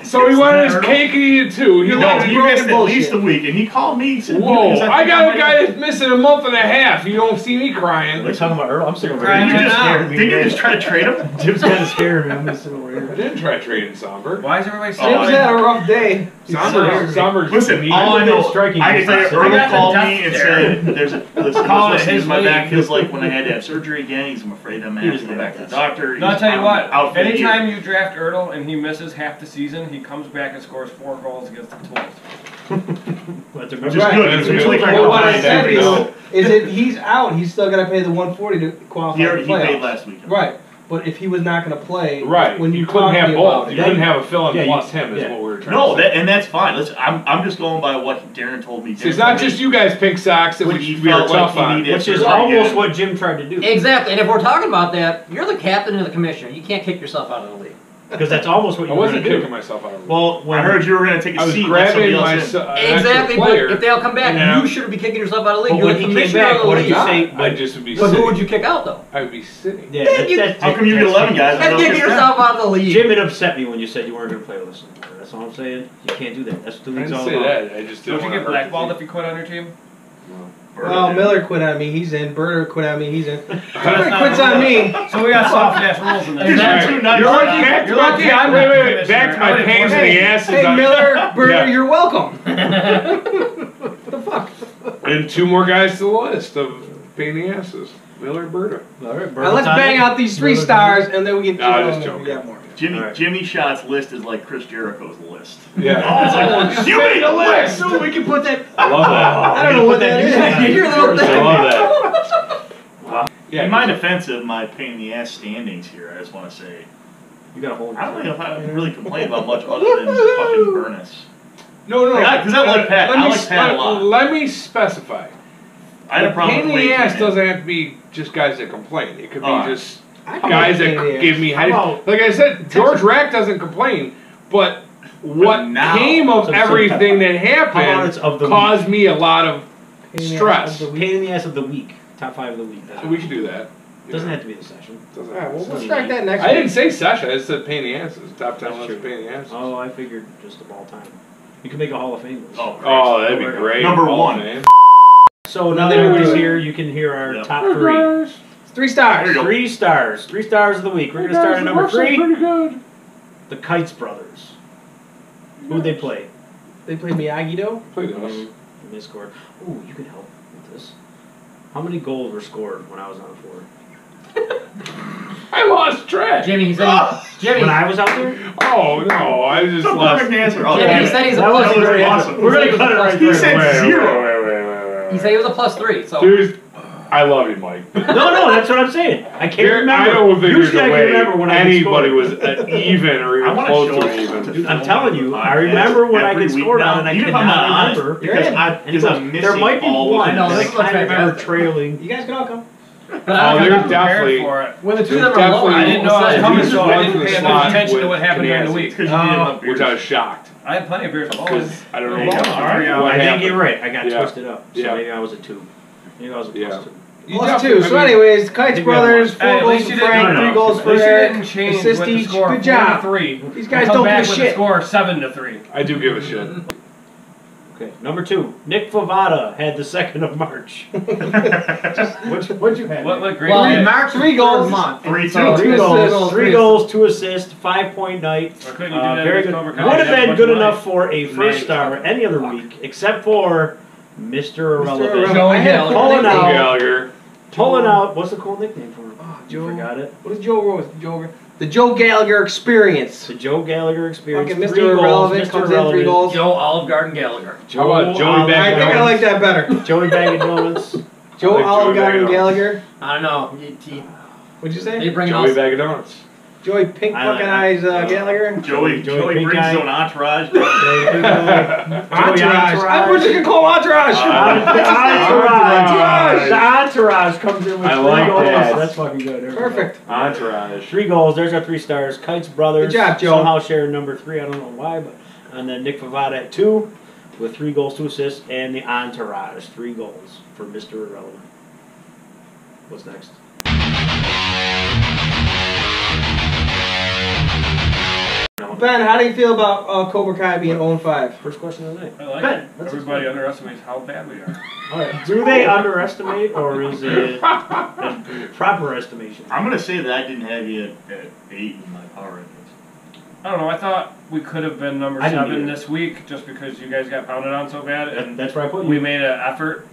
So he wanted his cake and eat it too. He No, wanted he broken missed at bullshit. least a week, and he called me. He said, Whoa! because I think got might a guy that's missing a month and a half. You don't see me crying. We're talking about Earl. I'm sitting over Didn't here. you just, scared me. didn't you just try to trade him? Jim's kind of scared me. I'm just sitting over I here. didn't try trading Somber. Why is everybody Oh, Jim's had a rough day. Somber's Listen, all I know, striking I can tell you, distance. Earl They got the called dust me and there. said, "This Calling it is his my league. back feels like when I had to have surgery again. I'm afraid I'm going to have to go back to the doctor." No, I'll tell you what. Out for the year." Anytime you draft Ertl and he misses half the season, he comes back and scores 4 goals against the Tools. Which Which is good. It's usually kind Well, of what I behind said every is that he's out. He's still got to pay the 140 to qualify He for already the playoffs. paid last week. Right. But if he was not going to play, Right. when you couldn't talked to have me both. about You it, couldn't have a fill-in Yeah, plus him is yeah. what we were trying No, to say. and that's fine. Listen, I'm just going by what Darren told me. So it's not just you guys, Pink Sox, that What we he we are felt like tough he on. needed. Which is Right. almost what Jim tried to do. Exactly, and if we're talking about that, you're the captain of the commissioner. You can't kick yourself out of the league. Because that's almost what I you were wasn't going to kicking do. myself out of it. Well, when I heard you were going to take a I was seat. and let grabbing somebody my else in. Exactly, but player. if they all come back, Yeah. you shouldn't be kicking yourself out of the league. But You're when the he came commissioner back, of the what did league. you say? I just would be But who sitting. would you kick out, though? I would be sitting. Yeah, How come you get 11 guys? and I That's don't kicking get 10? yourself out of the league. Jim, it upset me when you said you weren't going to play with us anymore. That's all I'm saying. You can't do that. That's what the I league's didn't all say about. that. I just Don't didn't you want get to hurt the blackballed team. if you quit on your team? Well, Miller quit on me. He's in. Berner quit on me. He's in. Berner quits on me. So we got soft ass rules in this. You're lucky. Wait. Back to my pains in the asses. Hey, Miller, Berner, you're welcome. What the fuck? And 2 more guys to the list of pain in the asses. Miller and Berta. All right, Now let's bang out these 3 stars, and then we can. Just joking. Yeah, more. Jimmy Shot's list is like Chris Jericho's list. Yeah. It's like, you made a list! So we can put that. I love that. I don't know what that is. Your little thing. I love that. Yeah, in my defense of my pain in the ass standings here, I just want to say, You got a hold. I don't know if I really complain about much other than fucking Burness. No. Because I like Pat. I like Pat a lot. Let me specify. I had a problem pain with in the Wade ass coming in. doesn't have to be just guys that complain. It could be Alright. just I can guys pain in the that ass. give me How about- like I said, George Rack doesn't complain, but what now- came of So- everything that How about happened it's of the caused me a lot of Pain in the stress. ass of the Pain in the ass of the week. Top 5 of the week. So we should do that. Doesn't have to be the session. Doesn't Alright, well, have we'll to. strike that next I week. didn't say session. I just said pain in the asses. Top 10 That's list of true. pain in the asses. Oh, I figured just of all time. You can make a Hall of Fame list. Oh, that'd be great. Number Hall of 1. Fame. So now that everybody's here, you can hear our Yep. top 3. 3 stars. There you go. 3 stars. 3 stars of the week. We're going to start at number 3. Pretty good. The Kites Brothers. Who'd they play? They played Miyagi-Do. Played us. And they scored. Ooh, you can help with this. How many goals were scored when I was on the floor? I lost track. Jimmy, he said Jimmy. When I was out there? Oh no, I just The lost. perfect answer. Oh, Jimmy, damn he it. said he's a That plus wasn't very 3. awesome. We're going to cut it right He there. said 0. He said he was a plus 3. So Dude, I love you, Mike. No, that's what I'm saying. I can't remember. I don't think Usually there's I a can way remember when anybody I was even or I even wanna close show to it even. to I'm telling you, I remember when I Every could week score now, on and I even if I'm cannot not on it, remember. because I'm And missing there might be all one of No, that this I is what's kind of remember fantastic. trailing. You guys can all come. But Oh, I there's got prepared definitely- for it. When the two of them there's are low, I didn't know I was definitely- coming, There's so I one didn't for the pay slot attention to with what happened during the Canazzi. week. Because you didn't have Which I was shocked. I had plenty of beers. Because I don't know. There you go. what I think happened. you're right. I got Yeah. twisted up. So Yeah. maybe I was a 2. Maybe I was a plus Yeah. 2. You Plus definitely- 2. So I mean, anyways, Kites think we have Brothers, one. 4 Hey, at goals least for you didn't- Frank, no, 3 goals At for least you Eric, didn't change assist with the each. score Good job. 4-3. These guys Come don't back give a with shit. the score 7-3. I do give a shit. Okay, number 2. Nick Favada had the 2nd of March. What'd you have? What great Well, day. in March 3 goals. month. 3-2. So, 3 2 goals, assists. 3 goals, 2 assists, 5-point night. Why couldn't you do that Very against good. Cobra Kai? Would have That's been much good money. enough for a first star any other week, except for Mr. Irrelevant. Irrelevant. Joey I had a Gallagher. cool Pulling nickname. out. Gallagher. Pulling out. What's the cool nickname for him? Oh, You Joe. forgot it. What is Joe Rose? The Joe Gallagher Experience. The Joe Gallagher Experience. Fucking Mr. 3 goals, Irrelevant Mr. comes in 3 Irrelevant. goals. Joe Olive Garden Gallagher. How about Joey Olive I think I Garden. like that better. Joey Bag of Donuts. Joe like Olive Joey Garden Gallagher. Gallagher. I don't know. What'd you They say? bring Joey us. Bag of Donuts. Joey Pink I fucking like- eyes Gallagher. Joey Pink brings eye. his own entourage. Entourage. I wish you could call Entourage. Entourage. The Entourage comes in with I 3 like goals. that. That's fucking good. There we go. Perfect. Entourage. 3 goals. There's our 3 stars. Kites Brothers. Good job, Joe. Somehow sharing number 3. I don't know why, but and then Nick Favada at 2 with 3 goals, 2 assists, and the Entourage 3 goals for Mr. Irrelevant. What's next? Ben, how do you feel about Cobra Kai being 0-5? First question of the night. I like Ben, it. let's Everybody underestimates how bad we are. All right. Do they underestimate, or is it a proper estimation? I'm going to say that I didn't have you at 8 in my power rankings. I don't know. I thought we could have been number I didn't 7 either. this week just because you guys got pounded on so bad, and That's where I put you. we made an effort.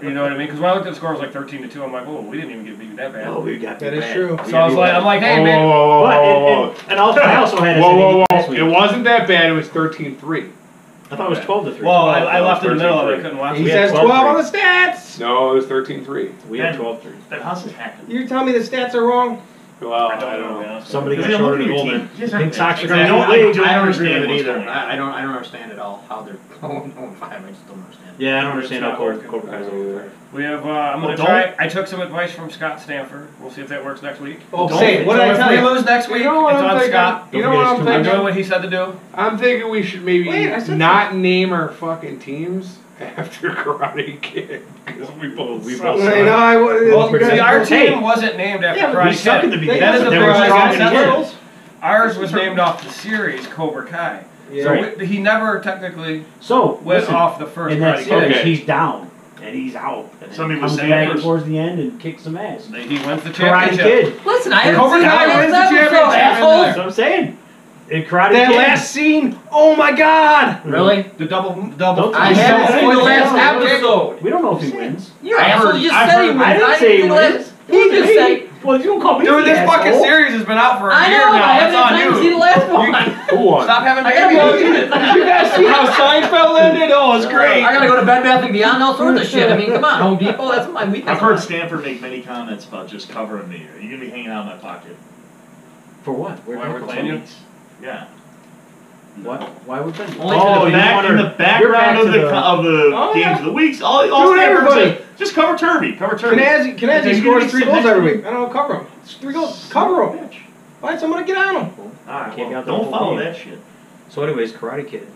You know what I mean? Because when I looked at the score, it was like 13-2. I'm like, whoa, we didn't even get beat that bad. Oh, we got That beat is bad. true. So I was like, hey, Whoa, man. whoa, whoa, But whoa, whoa, and also, I also had us whoa, at whoa, 8 whoa! last week. It wasn't that bad. It was 13-3. I thought it was 12-3. Well, I left in the middle of it. I couldn't watch He it. had says 12 12 on the stats. No, it was 13-3. We had 12-3. Then how's this happen? You're telling me the stats are wrong? Well, I don't know. Somebody got Look shorted at a your goal team. then. You guys are- Pink Sox are I going to don't- win I the don't league. I don't understand understand it what's either. going on. I don't understand at all how they're 0-5. I just don't understand. Yeah, I don't understand how It's not Cobra working. Kai's over. We have, I'm going to Well, try. I took some advice from Scott Stanford. We'll see if that works next week. Oh, Don't- say, what did I So tell if we you? lose next week, You know what it's I'm on thinking? Scott. You know what I'm I'm doing thinking? what he said to do. I'm thinking we should maybe Wait, I said not name our fucking teams after Karate Kid because we both suck. I know, I Well, pretty see, good. our Hey. team wasn't named after Yeah, but Karate we suck Kid. at the beginning. That is the They thing were I strong got in the said. end. Ours was named off the series Cobra Kai. Yeah. So he never technically So, went listen, off the first in that Karate series, Kid. Okay. he's down. and he's out. And then Somebody he was comes saying back first- towards the end and kicks some ass. He wins the Karate championship. Kid. Listen, I haven't Cobra seen Kai the wins the last episode, championship. asshole. That's what I'm saying. In Karate That Kid. last scene, oh my god! Really? The double. Don't I you haven't say seen the that. last episode. We don't know if he wins. You asshole, you just I said he heard- wins. I didn't say he seen the last- wins. He just said. Well, you don't call me Dude, the this fucking asshole. series has been out for a I year know, but now. I It's haven't had on time to see the you. last one. Who won? Stop having I gotta go. You guys see how Seinfeld ended? Oh, it's great. I gotta go to Bed Bath & Beyond, all sorts of shit. I mean, come on, Home Depot, that's my weakness. I've heard Stanford make many comments about just covering me. Are you gonna be hanging out in my pocket? For what? Why we're playing you? Yeah. What? Why would that? Only Oh, to the back in the background of the games of the weeks. All Dude, Stanford everybody. said, just cover Turby. Cover Turby. Kanazzi scores 3 goals every week. I don't know, cover him. 3 goals, cover him. Find someone to get on him. Alright, Can't be out well, the don't whole follow game. that shit. So, anyways, Karate Kid.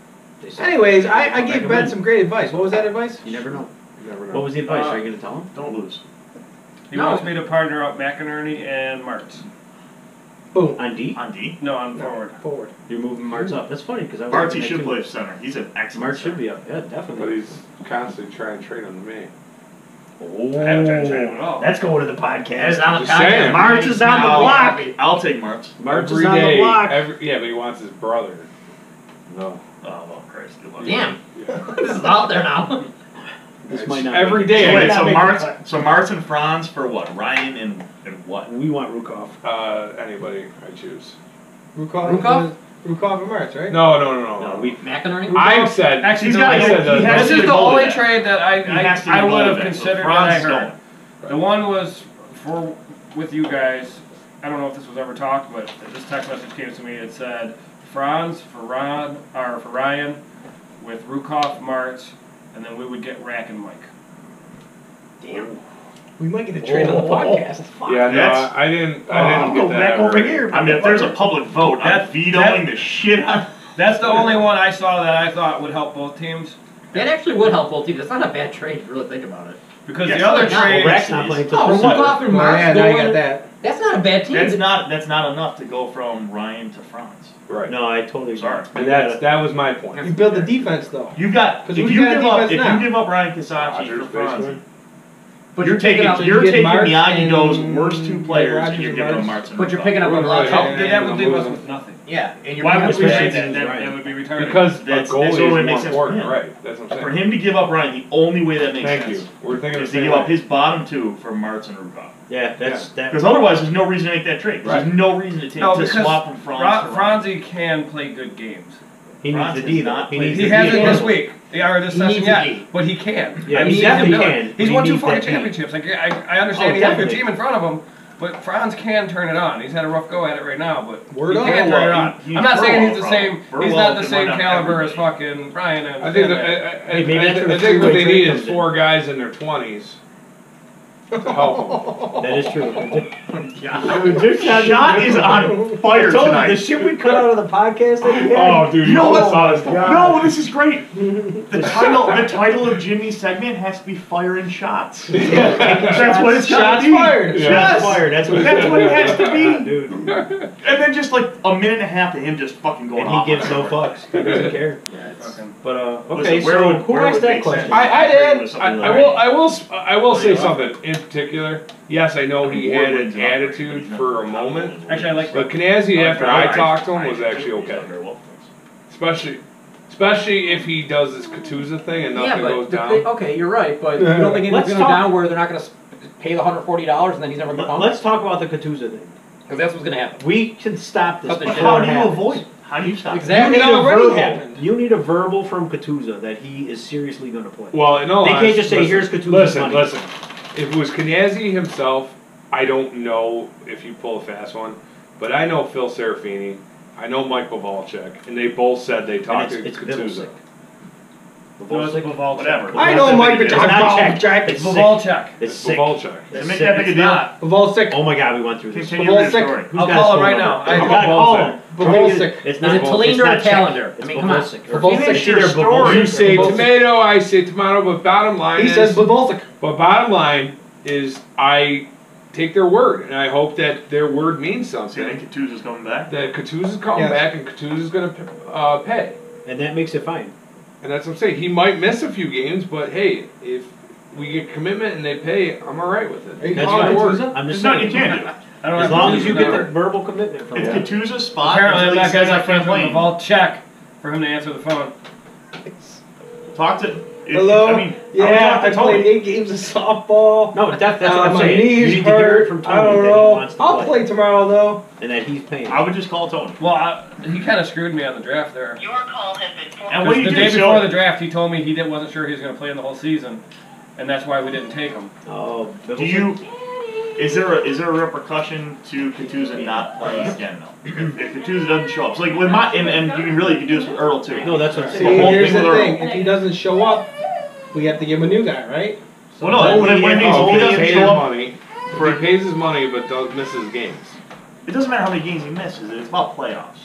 They said- Anyways, I Back gave him Ben in. some great advice. What was that advice? You never know. What was the advice? Are you going to tell him? Don't lose. He wants me to partner up McInerney and Martz. Boom. On D? On D. No, on forward. Forward. You're moving Martz up. That's funny because I was. Barty looking at should you. play center. He's an excellent Martz should be up. Yeah, But definitely. he's constantly trying to trade on me. Oh, I haven't tried to trade him at all. Let's go to the podcast. It's on the Just saying. Martz is on the block. I'll take Martz. Martz is Every on the day, block. yeah, but he wants his brother. No. Oh, well, Christ. Good luck. Damn. This is out there now. This might not every make- day. So I wait, get- so make Martz and Franz for what? Ryan and what? We want Rukov. Anybody I choose. Rukov and Martz, right? No. No, we. McInerney? I said. Actually, He's no, got- I he said has this to is get the involved only with that. trade that He has to I get would involved have with that. So considered Franz that I is heard. going. The one was for with you guys. I don't know if this was ever talked, but this text message came to me. It said Franz for Ryan with Rukov, Martz, and then we would get Rack and Mike. Damn. We might get a trade on the podcast. Yeah, no, That's- I didn't I'll get go that. back over ever. here. I mean, if there's a public vote, I'm That- vetoing the shit out of That's the only one I saw that I thought would help both teams. That actually would help both teams. It's not a bad trade if you really think about it. Because Yes, the other right now, trade, Rack's not playing till Oh, December. Rukov and Oh, Martz yeah, now you going- got that. That's not a bad team. That's not enough to go from Ryan to Franz. Right. No, I totally agree. Sorry. And that was my point. You build the defense, though. You got if who's you got give defense up if now? you give up Ryan Kasachi Rogers, for Franz, basically. But you're taking up, you're get taking Martz Miyagi Do's and- worst 2 players Rogers and you're and giving them Martz. Martz and but you're Rukov. picking up a Right. lot. that Yeah, would leave us yeah. with nothing. Yeah, and you're Why picking would up we Especially trade since that? Ryan. That would be retarded. Because That's a goalie the is only way more it makes sense for important. him. Right. That's what I'm saying. For him to give up Ryan, the only way that makes Thank sense you. We're thinking is the to same give up way. his bottom 2 for Martz and Rukov. Yeah, that's that. Because otherwise, there's no reason to make that trade. Right. There's no reason to No, to because swap from Franz to Ryan. Franzi can play good games. He needs Franz the has D though. not He played. needs He the D hasn't this again. week. Or this He session needs yet, a D. but he can. Yeah, I he need definitely him to do it. can, He's but he won 2 needs fucking that D. championships. Like I understand Oh, he has a good definitely. team in front of him, but Franz can turn it on. He's had a rough go at it right now, but Word he up. can turn it on. He- I'm not saying he's the Burwell same. problem. He's Burwell not the can same run down caliber as everybody. fucking Ryan. And I think and Maybe that's where I the think what three-way they trade need comes is in. 4 guys in their 20s to help That is true. Shot is on fire I told you, tonight. the shit we cut out of the podcast that he them. had. Oh, dude, You know what? saw this stuff. No, this is great. The title of Jimmy's segment has to be "Firing Shots." That's what it's Shots gotta be. fired. Yeah. Yes. Fired. That's what it has to be. dude. And then just like a minute and a half of him just fucking going And off. he gives no fucks. He doesn't care. fucking- But Listen, okay. where So would- who where asked would that make question? sense? I agree did. with something I like will Oh, say you something in particular. Yes, I know he had an attitude for a moment, Actually, I like but Kanazzi after I talked to him was actually okay. Especially if he does this Katuza thing and Yeah, nothing but goes down. okay, you're right, but you don't think Let's anything's going to go talk- down where they're not going to pay the $140 and then he's never going to come? Let's talk about the Katuza thing. Because that's what's going to happen. We can stop this. Cut the before shit How it do you happens. avoid it? How do you stop it? Exactly. You need It a already verbal. happened. You need a verbal from Katuza that he is seriously going to play. Well, in all They can't honesty, just say, "Here's Katuza's Listen, money." listen. If it was Kanazzi himself, I don't know if you pull a fast one, but I know Phil Serafini, I know Mike Pavalchek, and they both said they talked to it's Katuza. Whatever. I know Mike It's not Pavalchek. check. It's sick. Bavalchik. It's sick. Pavalchek. It's Make sick. that big a It's deal. not. Pavalchik. Oh my God, we went through this. Continue with your Pavalchik. story. Who's I'll got call his him phone right number? now. I You call gotta call him. Pavalchik. It's not. Is it Talender it's or not check. Talander? It's I mean, come on. Pavalchik. Pavalchik. It's either story. You say Pavalchik. tomato, I say tomato, but bottom line He is, says Pavalchik. but bottom line is I take their word, and I hope that their word means So you something. think Katuza's coming back? That Katuza's coming Yes. back, and Katuza's going to pay. And that makes it fine. And that's what I'm saying. He might miss a few games, but hey, if we get commitment and they pay, I'm all right with it. Are you That's calling fine. Katuza? I'm just It's not, saying. you can't do it. I don't As have long to as do you that. get the verbal commitment from It's him. Katuza's spot. Apparently, until he that guy's says not I friends can't with him. play. I'll check for him to answer the phone. Talk to. Hello? I mean, Yeah, I I played Tony. 8 games of softball. No, that's what I'm my saying. You knees need to hear hurt. it from I Tony don't that he know. wants to I'll play tomorrow though. and that he's paying. I would just call Tony. Well, he kind of screwed me on the draft there. Your call has been forwarded. And what do The you day do? before So, the draft, he told me he wasn't sure he was going to play in the whole season, and that's why we didn't take him. Oh, do you? Is there a repercussion to Katuza not playing again though? If Katuza doesn't show up, so like with my and you can do this with Earl too. No, that's what I'm See, saying. The whole here's thing the with thing. Earl. If he doesn't show up, we have to give him a new guy, right? Well, no, what it means if he He doesn't pays his show up, money. He pays his money, but misses games. it doesn't matter how many games he misses. It's about playoffs.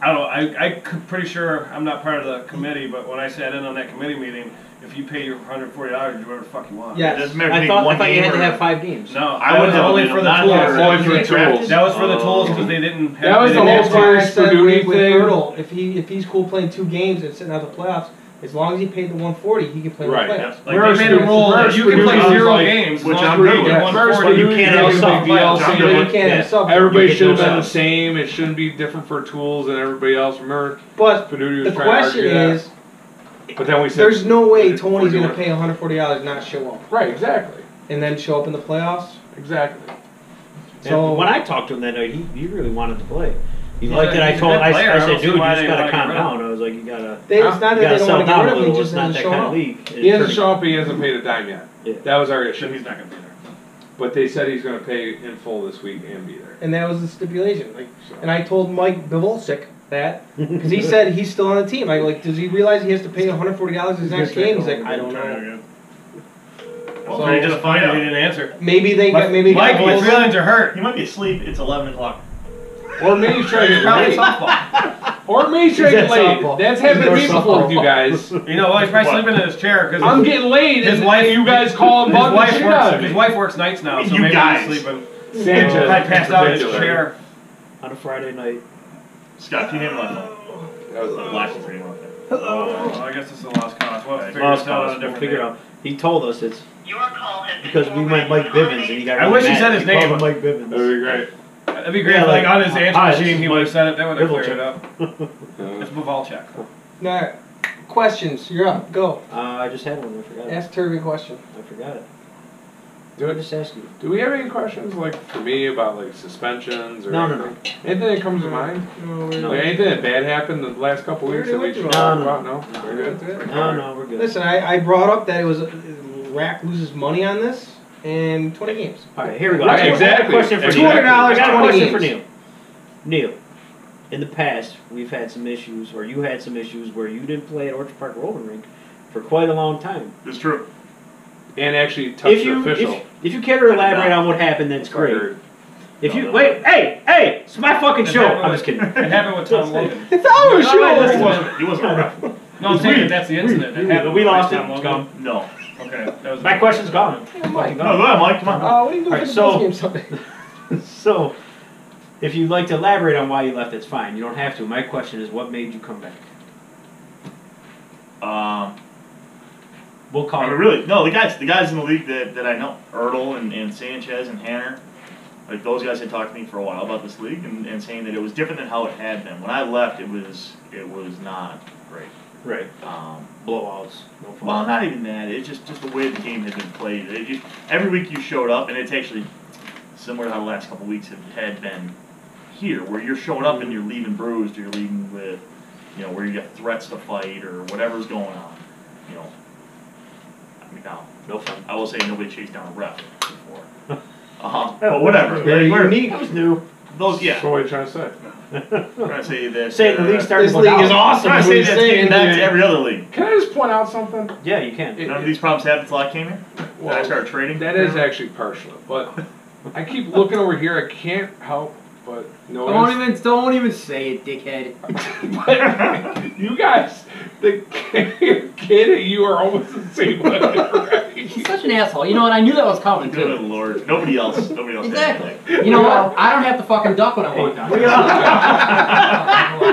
I don't know. I'm pretty sure I'm not part of the committee, but when I sat in on that committee meeting, if you pay your $140, you do whatever the fuck you want. Yeah. It doesn't matter if I you thought make one you game had to or- have 5 games. No, I that would was have only been for the not tools. here. Only for the Drafted. tools. That was for the Oh. tools because they didn't have. That was they the didn't whole have That's why I Spurs said for duty with thing. Ertl, if he's cool playing 2 games and sitting out the playoffs, as long as he paid the 140, he can play Right. the playoffs. Like they made a rule that you can play 0 games as Which long as I'm you good get with. First, 140. you you can't can't have have a sub. big deal I'm saying good You with that can't Yeah. have sub. everybody You get should have no been the subs. same. It shouldn't be different for tools and everybody else. Remember, But Paduti the was trying to question argue that. is, But then we said, there's no way we're Tony's going to doing- pay $140 not show up right, exactly, and then show up in the playoffs. exactly. So when I talked to him that night, he really wanted to play. He He's liked a- it. I he's a told good I player. I said, don't dude, see you why just they gotta wanna calm get rid of down. him. I was like, you gotta. It's not that You they gotta don't settle want to get down rid a of him, he little. just It's not hasn't that shown kind of up. league. He hasn't shown up. He hasn't paid a dime yet. Yeah. That was our So issue. he's not going to be there. But they said he's going to pay in full this week and be there. And that was the stipulation. Like, and I told Mike Bivolsic that because he said he's still on the team. I like, does he realize he has to pay $140 his next game? He's like, I don't know. Well, So- pretty disappointed he didn't answer. Maybe they got maybe they Mike, got your both. feelings are hurt. He might be asleep. It's 11 o'clock. Or me trying to get Probably laid. softball. Or me trying to get He's at laid. softball. That's happened to me He's at before with softball. you guys. You know, well, he's probably sleeping in his chair because I'm getting laid his and wife. you guys call him his bug the wife shit works. out of His me. wife works nights now, so You maybe guys. he's sleeping. Sanchez Probably passed out in his particular. chair. On a Friday night. Scott, can you name my phone? That was The last one for you. Oh, I guess it's a lost cause. We'll have to figure Lost this out on cause. a We'll different figure it day. out. He told us it's Your call has been because we went Mike Bivens and he got. I really wish he mad. said his called name. him Mike Bivens. That would be great. That'd be great. Yeah, if, like like, on his answer hi, machine, this he is would have Mike said it. That would have Bivens. cleared it up. It's Pavelchuk. Nah, questions. You're up. Go. I just had one. I forgot it. Ask Turby a question. I forgot it. Do I it. just ask you. Do we have any questions like for me about like suspensions or No. anything? Anything that comes to mind? No. Like anything that bad happened the last couple weeks that we should No, talk no. about? No, we're good. No, we're good. Listen, I brought up that it was Rack loses money on this in 20 games. All right, here we go. Right, I got exactly. a question for Exactly. Neil. $200 I got a 20 question for games. Neil. Neil, in the past, we've had some issues, or you had some issues where you didn't play at Orchard Park Rolling Rink for quite a long time. It's true. And actually touch If the you official. if you care to elaborate on what happened, that's great. If you wait, hey, it's my fucking show. I'm just kidding. It happened with Tom Logan. It's our He show. wasn't. He wasn't a ref. No, I'm saying that's the incident. It happened We with lost it. Tom It's Logan. gone. No. Okay, that was My question's gone. Mike. No, go ahead, Mike. Come on. What are you doing Alright, for the so- Bills game Sunday? So, if you'd like to elaborate on why you left, that's fine. You don't have to. My question is, what made you come back? We'll call I it. mean, really, no. The guys in the league that I know, Ertl and Sanchez and Hanner, like those guys had talked to me for a while about this league and saying that it was different than how it had been. When I left, it was not great. Right. Blowouts. No fun. Well, not even that. It's just the way the game had been played. Every week you showed up, and it's actually similar to how the last couple of weeks had been here, where you're showing up and you're leaving bruised, or you're leaving with, where you get threats to fight or whatever's going on. I mean, now, no fun. I will say nobody chased down a ref before. But whatever. Very We're- unique. That was new. Those, yeah. So what are you trying to say? I'm trying to say that. Say the league started This to go league is down. awesome. I'm is what trying he's to say that's saying. back to every other league. Can I just point out something? Yeah, you can. None of these problems happened until I came here. Then I started trading. That is actually partial, but I keep looking over here. I can't help but no Don't even say it, dickhead. But you guys, the kid, you are almost the same way, right? He's such an asshole. You know what? I knew that was coming too. Good Lord. Nobody else. Exactly. You know what? I don't have to fucking duck when I want to.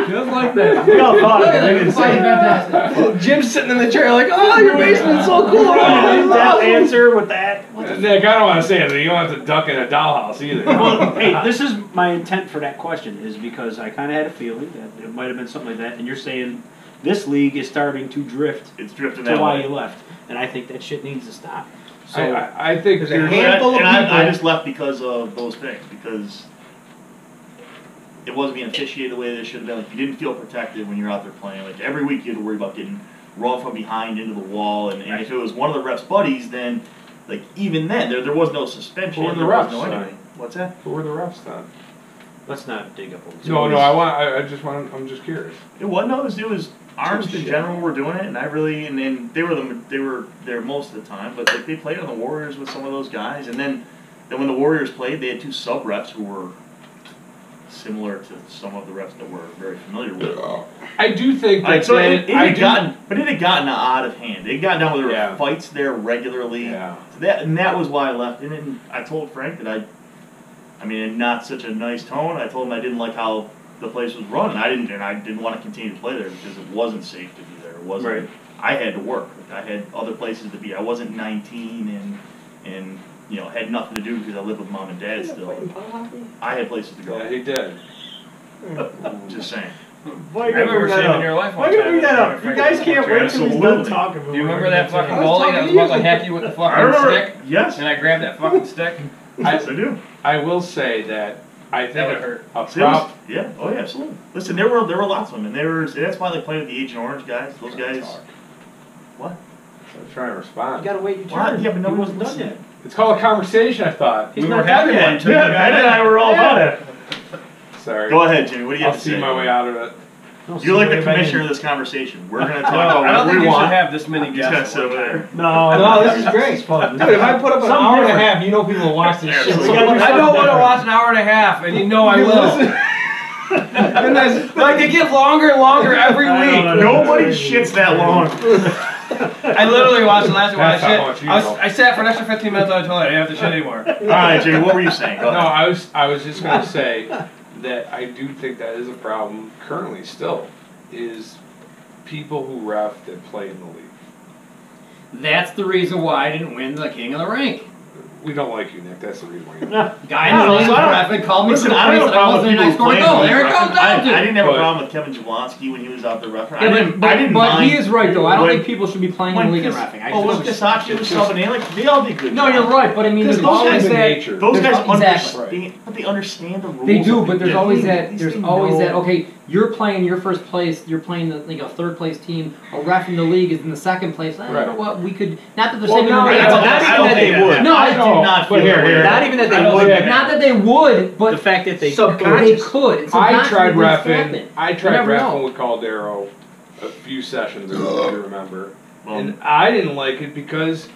Just like that. We all thought Look it. at that. It's fucking fantastic. Jim's sitting in the chair like, oh, your basement's so cool. That answer with that. Nick, I don't want to say it, but you don't have to duck in a dollhouse either. Well, hey, this is my intent for that question is because I kind of had a feeling that it might have been something like that, and you're saying this league is starting to drift. It's drifting to that why way. you left, and I think that shit needs to stop. So I think there's a handful of people. I just left because of those things, because it wasn't being officiated the way they should have been. Like, you didn't feel protected when you're out there playing. Like, every week you had to worry about getting run from behind into the wall, and if it was one of the refs' buddies, then, like, even then, there was no suspension. Who were the there was refs, no sorry? anything. What's that? Who were the refs then? let's not dig up. No, I'm just curious. It was Arms in general were doing it, and I really, and they were there most of the time, but like, they played on the Warriors with some of those guys, and then when the Warriors played, they had two sub refs who were similar to some of the refs that we're very familiar with. I do think that it had gotten out of hand. It had gotten down where there were fights there regularly. Yeah. So that was why I left. And then I told Frank that in not such a nice tone, I told him I didn't like how the place was run, and I didn't want to continue to play there because it wasn't safe to be there. It wasn't. Right. I had to work. Like, I had other places to be. I wasn't 19 and had nothing to do because I lived with mom and dad still. I had places to go. Yeah, he did. Just saying. I remember saving your life one Why you time. bring that up? You guys can't wait till he's done Absolutely. talking. Do you remember that fucking bully that was about to hack you with the fucking stick? Yes. And I grabbed that fucking stick? Yes, I do. I will say that I think That would hurt. a prop. Yeah. Oh yeah, absolutely. Listen, there were lots of them, and that's why they played with the Agent Orange guys. Those guys. What? I'm trying to respond. You gotta wait your What? turn. Yeah, but nobody He wasn't wasn't done listening. It's called a conversation, I thought. He's We not were done having yet. one until you got Ben and I were all about it. Sorry. Go ahead, Jimmy. What do you I'll have to say? see my way out of it. You're like the commissioner of this conversation. We're going to talk about I don't what think we you should want. have this many He's going to guests. sit over there. No, this is great. Dude, if I put up an hour and a half, you know people will watch this shit. Absolutely. I don't want to watch an hour and a half, and you know I will. And that's, Like, they get longer and longer every week. Nobody shits that long. I literally watched the last one. That's how much you know. I sat for an extra 15 minutes on the toilet. I didn't have to shit anymore. All right, Jimmy, what were you saying? Go No, ahead. I was just going to say that I do think that is a problem currently still, is people who ref that play in the league. That's the reason why I didn't win the King of the Rank. We don't like you, Nick. That's the reason why. Guy in the league was reffing, called me Listen, to the I don't place have a that I problem wasn't with in. I people scored a playing goal. the There it league. comes down to. I didn't have a But- problem with Kevin Jablonski when he was out there refereeing. Yeah, I didn't but mind. he is right though. I don't when- think people should be playing in the league and reffing. when Pisacci was subbing in, like, they all did good. No, jobs. you're right, but I mean, there's Because those always guys- that. nature. Those There's guys exactly. understand, but they understand the rules. They do, of but the there's always game. that. At least There's they always know. that. Okay, you're playing your first place. You're playing a third place team. A ref in the league is in the second place. You know what? We could not that they're saying no, in the league, not but even that they would. No, I do not feel that. Not even that they I don't would. think that- not that they would, but The fact that they they subconscious. could. And I subconsciously tried things reffing. happen. I You tried never reffing know. with Caldero a few sessions ago, if you remember, and I didn't like it because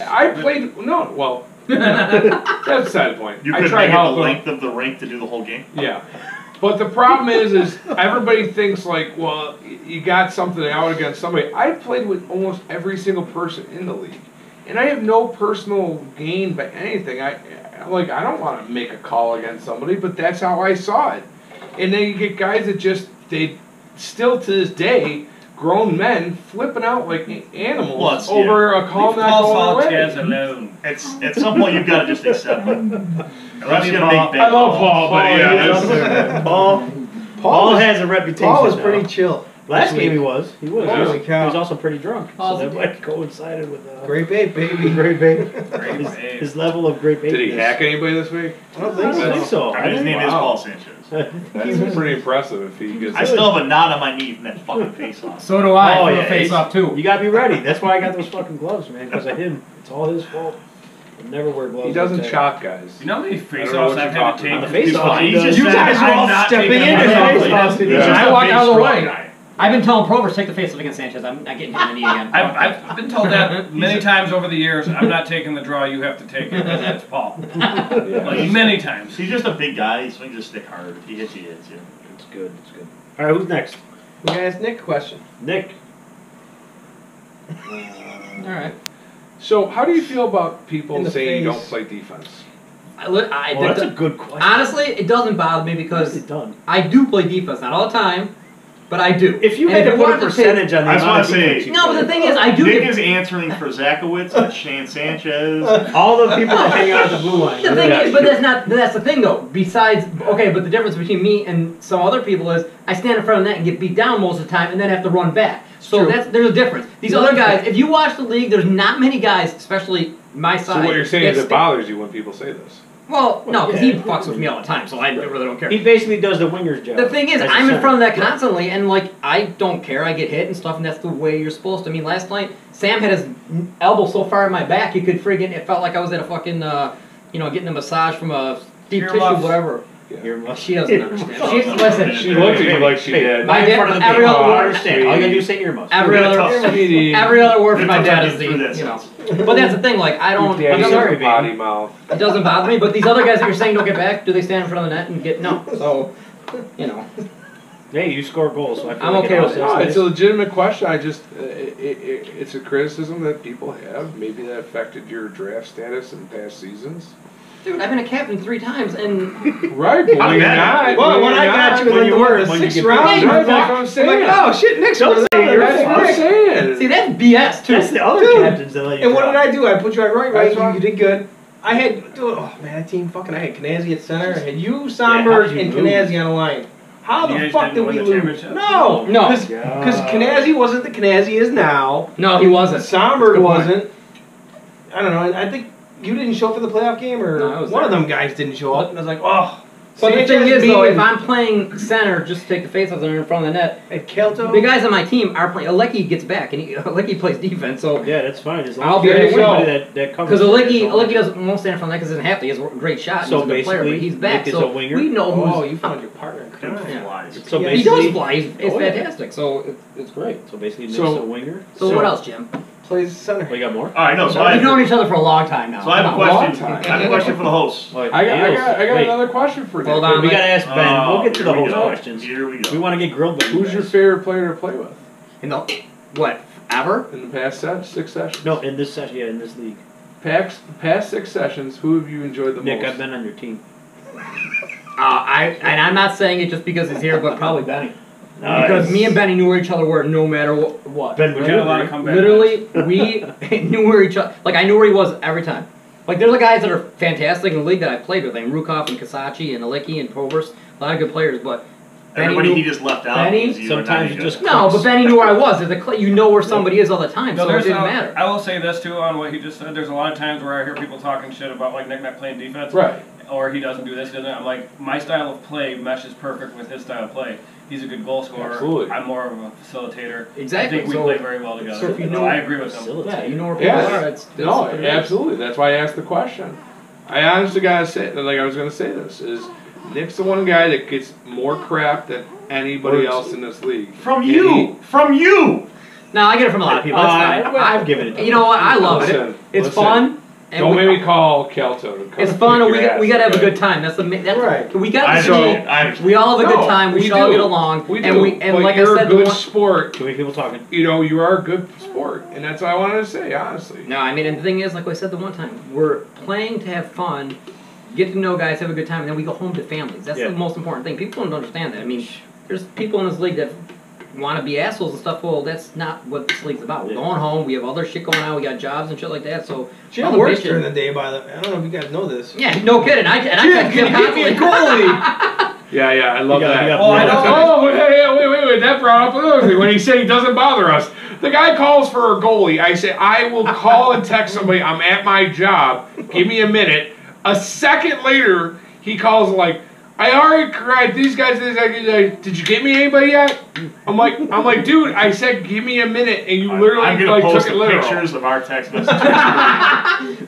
I played. No, well, that's a side point. You I could tried make it the helping. length of the rink to do the whole game. Yeah. But the problem is everybody thinks like, well, you got something out against somebody. I played with almost every single person in the league, and I have no personal gain by anything. I don't want to make a call against somebody, but that's how I saw it. And then you get guys that they still to this day, grown men flipping out like animals over a call not going away. alone. At some point, you've got to just accept it. Unless you're gonna make bad I love calls. Paul, but yeah. Paul has a reputation. Paul was now. pretty chill. Last game he was. He was. Holy He cow. was also pretty drunk. Paul's So a that might coincided with Great babe, baby. great babe. Great His, babe. his level of great babe. Did he hack anybody this week? I don't think so. I mean, his name is Wow. Paul Sanchez. That's pretty impressive if he gets. I still have a knot on my knee from that fucking face off. So do I. Oh, for yeah, a face off too. You gotta be ready. That's why I got those fucking gloves, man. Because of him. It's all his fault. I never wear gloves. He doesn't like that. chop guys. You know how many I don't know face-offs what I've you're had to talking take? about. On the face-off, He just You said, guys are I'm all not stepping taking into him the out. face-offs. He's Yeah. just I a walked big out of the strong way. guy. I've been telling Provers, take the face off against Sanchez. I'm not getting hit in the knee again. I've been told that many times over the years. I'm not taking the draw. You have to take it. And that's Paul. Like many times. He's just a big guy. He swings his stick hard. If he hits you, he hits you. It's good. It's good. All right, who's next? We gotta ask Nick a question. Nick. All right. So, how do you feel about people In the saying you face. don't play defense? That's a good question. Honestly, it doesn't bother me because Nicely done. I do play defense, not all the time, but I do. If you And had to put a wanted percentage on the I just amount wanna of say- defense you No, but play. the thing is, I do Nick get. is answering for Zakowicz and Shane Sanchez. all the people that hang out at the blue line. The thing is, but that's the thing though. Besides, okay, but the difference between me and some other people is I stand in front of the net and get beat down most of the time, and then have to run back. So there's a difference. These other guys, if you watch the league, there's not many guys, especially my So side. what you're saying is that it bothers you when people say this? Well, no, because he fucks with me all the time, so I really don't care. He basically does the winger's job. The thing is, as a I'm in center. front of that constantly, and like I don't care. I get hit and stuff, and that's the way you're supposed to. I mean, last night Sam had his elbow so far in my back, you could friggin' it felt like I was at a fucking, getting a massage from a deep tissue, Earmuffs. whatever. You're She doesn't understand. Listen. She looked at you like she did. My dad, every every other other I word, understand. All you gotta do is say earmuffs. every We're other, gonna tough. every other word from my We're dad gonna is the, get through this. But that's the thing. Like I don't. Your I'm daddy's sorry, a potty mouth. it doesn't bother me. But these other guys that you're saying don't get back, do they stand in front of the net and get no? So, Hey, you score goals, so I feel I'm like okay it with also- it. It's a legitimate question. I just, it's a criticism that people have. Maybe that affected your draft status in past seasons. Dude, I've been a captain 3 times, and Right, but when you're not, Well, when I got you in like the when you sixth get round, paid, I'm right, that's what I'm saying. like, oh shit, Nick's Don't one of say them. you're That's That's what I'm Nick. saying. see that's BS too. That's the other Dude. captains that let you And what did drop. I do? I put you at right, That's you, right. you did good. I had, dude, oh man, that team fucking, I had Kanazi at center, I had you, how Somberg, did you and move? Kanazi on the line. How You the guys fuck didn't did we win the lose? championship? No, No. because Kanazi wasn't the Kanazi he is now. No, he wasn't. Somberg Good point. wasn't. I don't know. I think you didn't show up for the playoff game, or No, I was one of there. them guys didn't show up, and I was like, oh. But the Sanchez, thing is, me, though, if and- I'm playing center, just to take the faceoffs that are in front of the net, and Kelto, the guys on my team are playing. Alecki gets back, and Alecki plays defense, so. Yeah, that's fine. As long I'll as be you ready have to somebody go. that covers. Because it, Alecki won't stand in front of the net because he doesn't have to. He has a great shot. So and he's a good player, but basically, he's back. Nick is So a winger? we know who's. oh, you found your partner. in crime. Yeah. Flies. So He basically, does fly. He's Oh, yeah. fantastic. So it's great. So basically, Nick's So- a winger. So what else, Jim? Plays center. Oh, you got more? All right, no. So I We've known have, each other for a long time now. so I have a Come on. question. long I time. have a question for the host. Oh, I got Wait, another question for Hold Nick. on. we gotta ask Ben. We'll get to the Here we host go. questions. Here we go. We want to get grilled by you Who's your guys. favorite player to play with In the what? Ever? in the past 6 sessions? No, in this session, yeah, in this league. Past 6 sessions, who have you enjoyed the Nick, most? I've been on your team. I'm not saying it just because he's here, but probably Benny. Nice. Because me and Benny knew where each other were no matter what. Ben, would We you got a lot of agree? comeback. Literally, we knew where each other. Like I knew where he was every time. Like there's the guys that are fantastic in the league that I played with, like Rukov and Kasachi and Alecki and Povers. A lot of good players, but Benny Everybody knew, he just left out. Benny, means you are not sometimes any you good. just- no, but Benny knew where I was. You know where somebody is all the time, No, so it there's didn't matter. I will say this too on what he just said. There's a lot of times where I hear people talking shit about like Nick not playing defense, Right. or he doesn't do this, he doesn't. I'm like, my style of play meshes perfect with his style of play. He's a good goal scorer. Absolutely. I'm more of a facilitator. Exactly, I think we so- play very well together. so if you No, know- I agree with him. Yeah, you know where people Yeah. are. It's No, what it is. absolutely. That's why I asked the question. I honestly gotta say, like I was gonna say this, is Nick's the one guy that gets more crap than anybody else in this league. From And you! From you! No, I get it from a lot of people. It's fine. I've given it to You know what? I love Listen, it. It's listen. fun. And Don't we- make me call Kelto. It's fun, and we gotta have a good time. That's Right. We got I to see. understand. I understand. We all have a good No, time. We we should all do. get along. We and do. we and but like I you're said, a the good one, sport. Too many people talking. You know, you are a good sport, and that's what I wanted to say, honestly. no, I mean, and the thing is, like I said the one time, we're playing to have fun, get to know guys, have a good time, and then we go home to families. That's Yeah. the most important thing. People don't understand that. I mean, there's people in this league that want to be assholes and stuff. Well, that's not what this league's about. We're Yeah. going home. We have other shit going on. We got jobs and shit like that. So Jim all the works bitching- during the day, by the way. I don't know if you guys know this. Yeah, no kidding. I Jim, text can him you give me a constantly. goalie? Yeah, I love You got- that. you got Well, I know. Oh, wait, that brought up another thing. When he said he doesn't bother us, the guy calls for a goalie. I say, I will call and text somebody, I'm at my job, give me a minute. A second later, he calls like, I already cried. These guys, he's like, did you get me anybody yet? I'm like, dude, I said give me a minute, and you literally I'm gonna like post took it the literal. pictures of our text messages.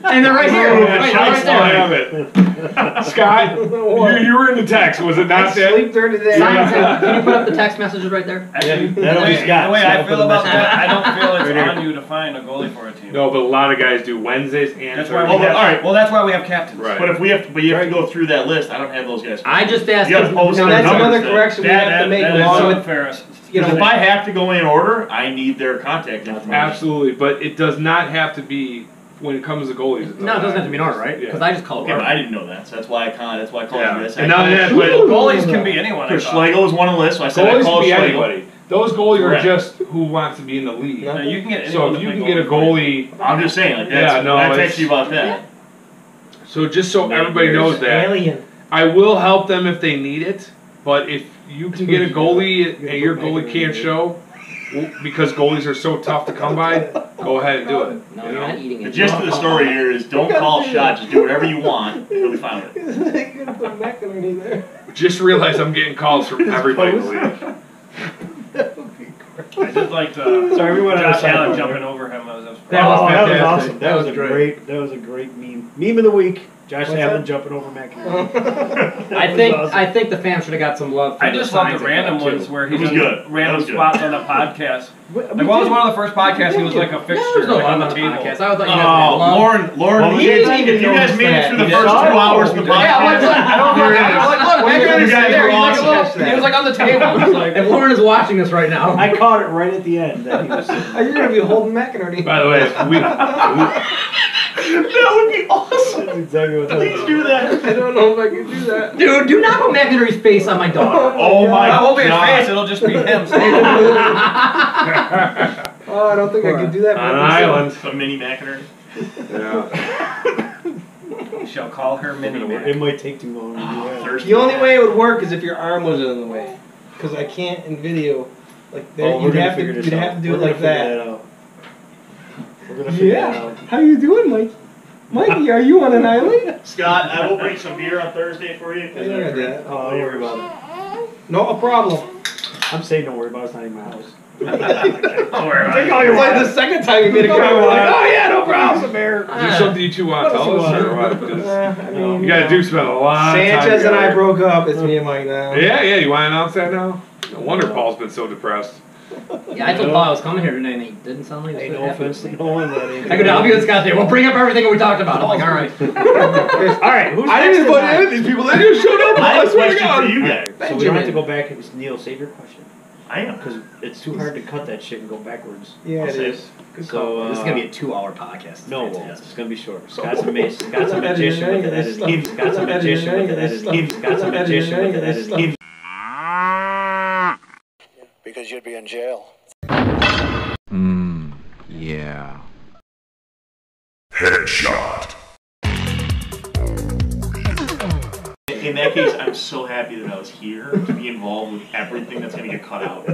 And they're right here. Right I there. have it. Scott, you were in the text, was it not I that? sleep during the day. Can you put up the text messages right there? Actually, that'll be Scott. the way Scott I will feel put the about message that, I don't feel it's Right here. on you to find a goalie for a team. No, but a lot of guys do Wednesdays and That's why we Thursdays. have. all right. Well, that's why we have captains. Right. But if we have to go through that list, I don't have those guys. I just asked. You gotta post Now their that's numbers another then. correction we have to make along with, Ferris. you know, If I have to go in order, I need their contact information. Absolutely, but it does not have to be when it comes to goalies. No, it doesn't have to be an order, right? Yeah. Because I just called Okay, it. but I didn't know that, so that's why I called Yeah. you this. And not that, but Goalies can be anyone. I Because thought. Schlegel was one on the list, so I said I goalies can called be Schlegel. anybody. Those goalies are Correct. just who wants to be in the league. No, you can get So anyone if to you play can get a goalie for goalie, I'm just saying, like, that's, Yeah, no, I it's- text you about that. so just so everybody knows that, alien. I will help them if they need it. But if you can get a goalie and your goalie can't show, because goalies are so tough to come by, go ahead and do it. No, you're not eating The it. gist of the story here is don't call a shot, just do whatever you want, you'll be fine with it. You're gonna put macaroni there. Just realize I'm getting calls from everybody in the league. I did like the Sorry, everyone on the Josh side Allen over jumping there. over him. That was That was That was fantastic. awesome. That was a great. That was a great meme. Meme of the week. Josh What's Allen that? jumping over McIntyre. I think the fans should have got some love. For I the just love signs the they put random up, too. ones where It he's was in good. That random was good. spots on the podcast. We Like, what was one of the first podcasts? He was like a There fixture, was no like love on the on the table. podcast. I was like, you Oh, guys had love. Lauren, Well, if he didn't you even guys notice made it that. through the You first saw 2 it? hours of the podcast, Yeah, I was like, look, You guys there. were He's like, awesome. look, he was like on the table. He's like, if Lauren is watching this right now, I caught it right at the end. That he was sitting. You're gonna be holding macaroni. By the way, that would be awesome. That's exactly what Please do that. I don't know if I can do that. dude, do not put McIntyre's face on my dog. Oh my That won't be his god. face, it'll just be him. Oh, I don't think I can do that. on an by myself. island. A mini macaroni. Yeah. Shall call her Mini It Man. might take too long to do that. Thirsty. The only way it would work is if your arm was in the way, because I can't in video. Like there, Oh, we're you'd gonna have to figure this you'd out. have to do We're it gonna like figure that. out. We're gonna figure that Yeah. out. How you doing, Mike? Mikey, are you on an island? Scott, I will bring some beer on Thursday for you. Yeah, I got that. Oh, don't worry about it. No problem. I'm saying don't worry about it. It's not in my house. Don't worry about It's it. like the second time you made a comment. Like, oh yeah, no problem, Bear. Is there something you two want to tell us, or what? 'Cause I mean, you gotta do spend a lot of time Sanchez and I together. broke up. It's me and Mike now. Yeah, you want to announce that now? No wonder Paul's been so depressed. Yeah, I told Paul I was coming here tonight, and he didn't sound like he Hey, was no happy. offense to no one that ain't. I could help you with Scott there. We'll bring up everything we talked about. I'm like, all right. All right, who's I next didn't in put line? any of these people. They just showed up. I I have a swear to question for God. you guys. So we don't have to go back and Neil, save your question. I am. Because it's too hard to cut that shit and go backwards. Yeah, I'll it say is. Good call. So This is going to be a 2-hour podcast. no, Fantastic. it's gonna be short. Scott's a magician with the editing. Scott's a magician with the editing. Scott's a magician with the editing. Because you'd be in jail. Yeah. Headshot. In that case, I'm so happy that I was here to be involved with everything that's going to get cut out.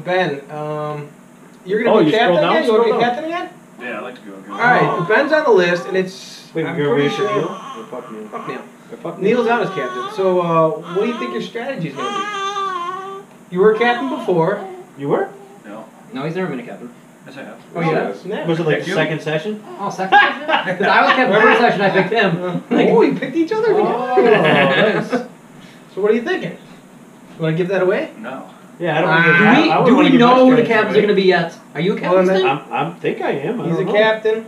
Ben, you're gonna Oh, be you captain scroll down, again. You want to scroll be down. captain again? Yeah, I like to go. All right, Ben's on the list, and it's. Wait, I'm you're pretty ready for sure. Neil? Or fuck Neil? Fuck Neil. Or fuck Neil? Neil's out as captain. So, what do you think your strategy is gonna be? You were captain before. You were? No. No, he's never been a captain. Yes, I have. Oh yeah. Was it like Thank the you. second session? Oh, second session? Because I was captain the first session, I picked him. Oh, you picked each other. Oh, nice. So what are you thinking? You want to give that away? No. Yeah, I don't want to give I Do wouldn't wanna we give my know who the strategy captains are away. going to be yet? Are you a captain Well, then- still? I think I am. I He's don't a know. captain.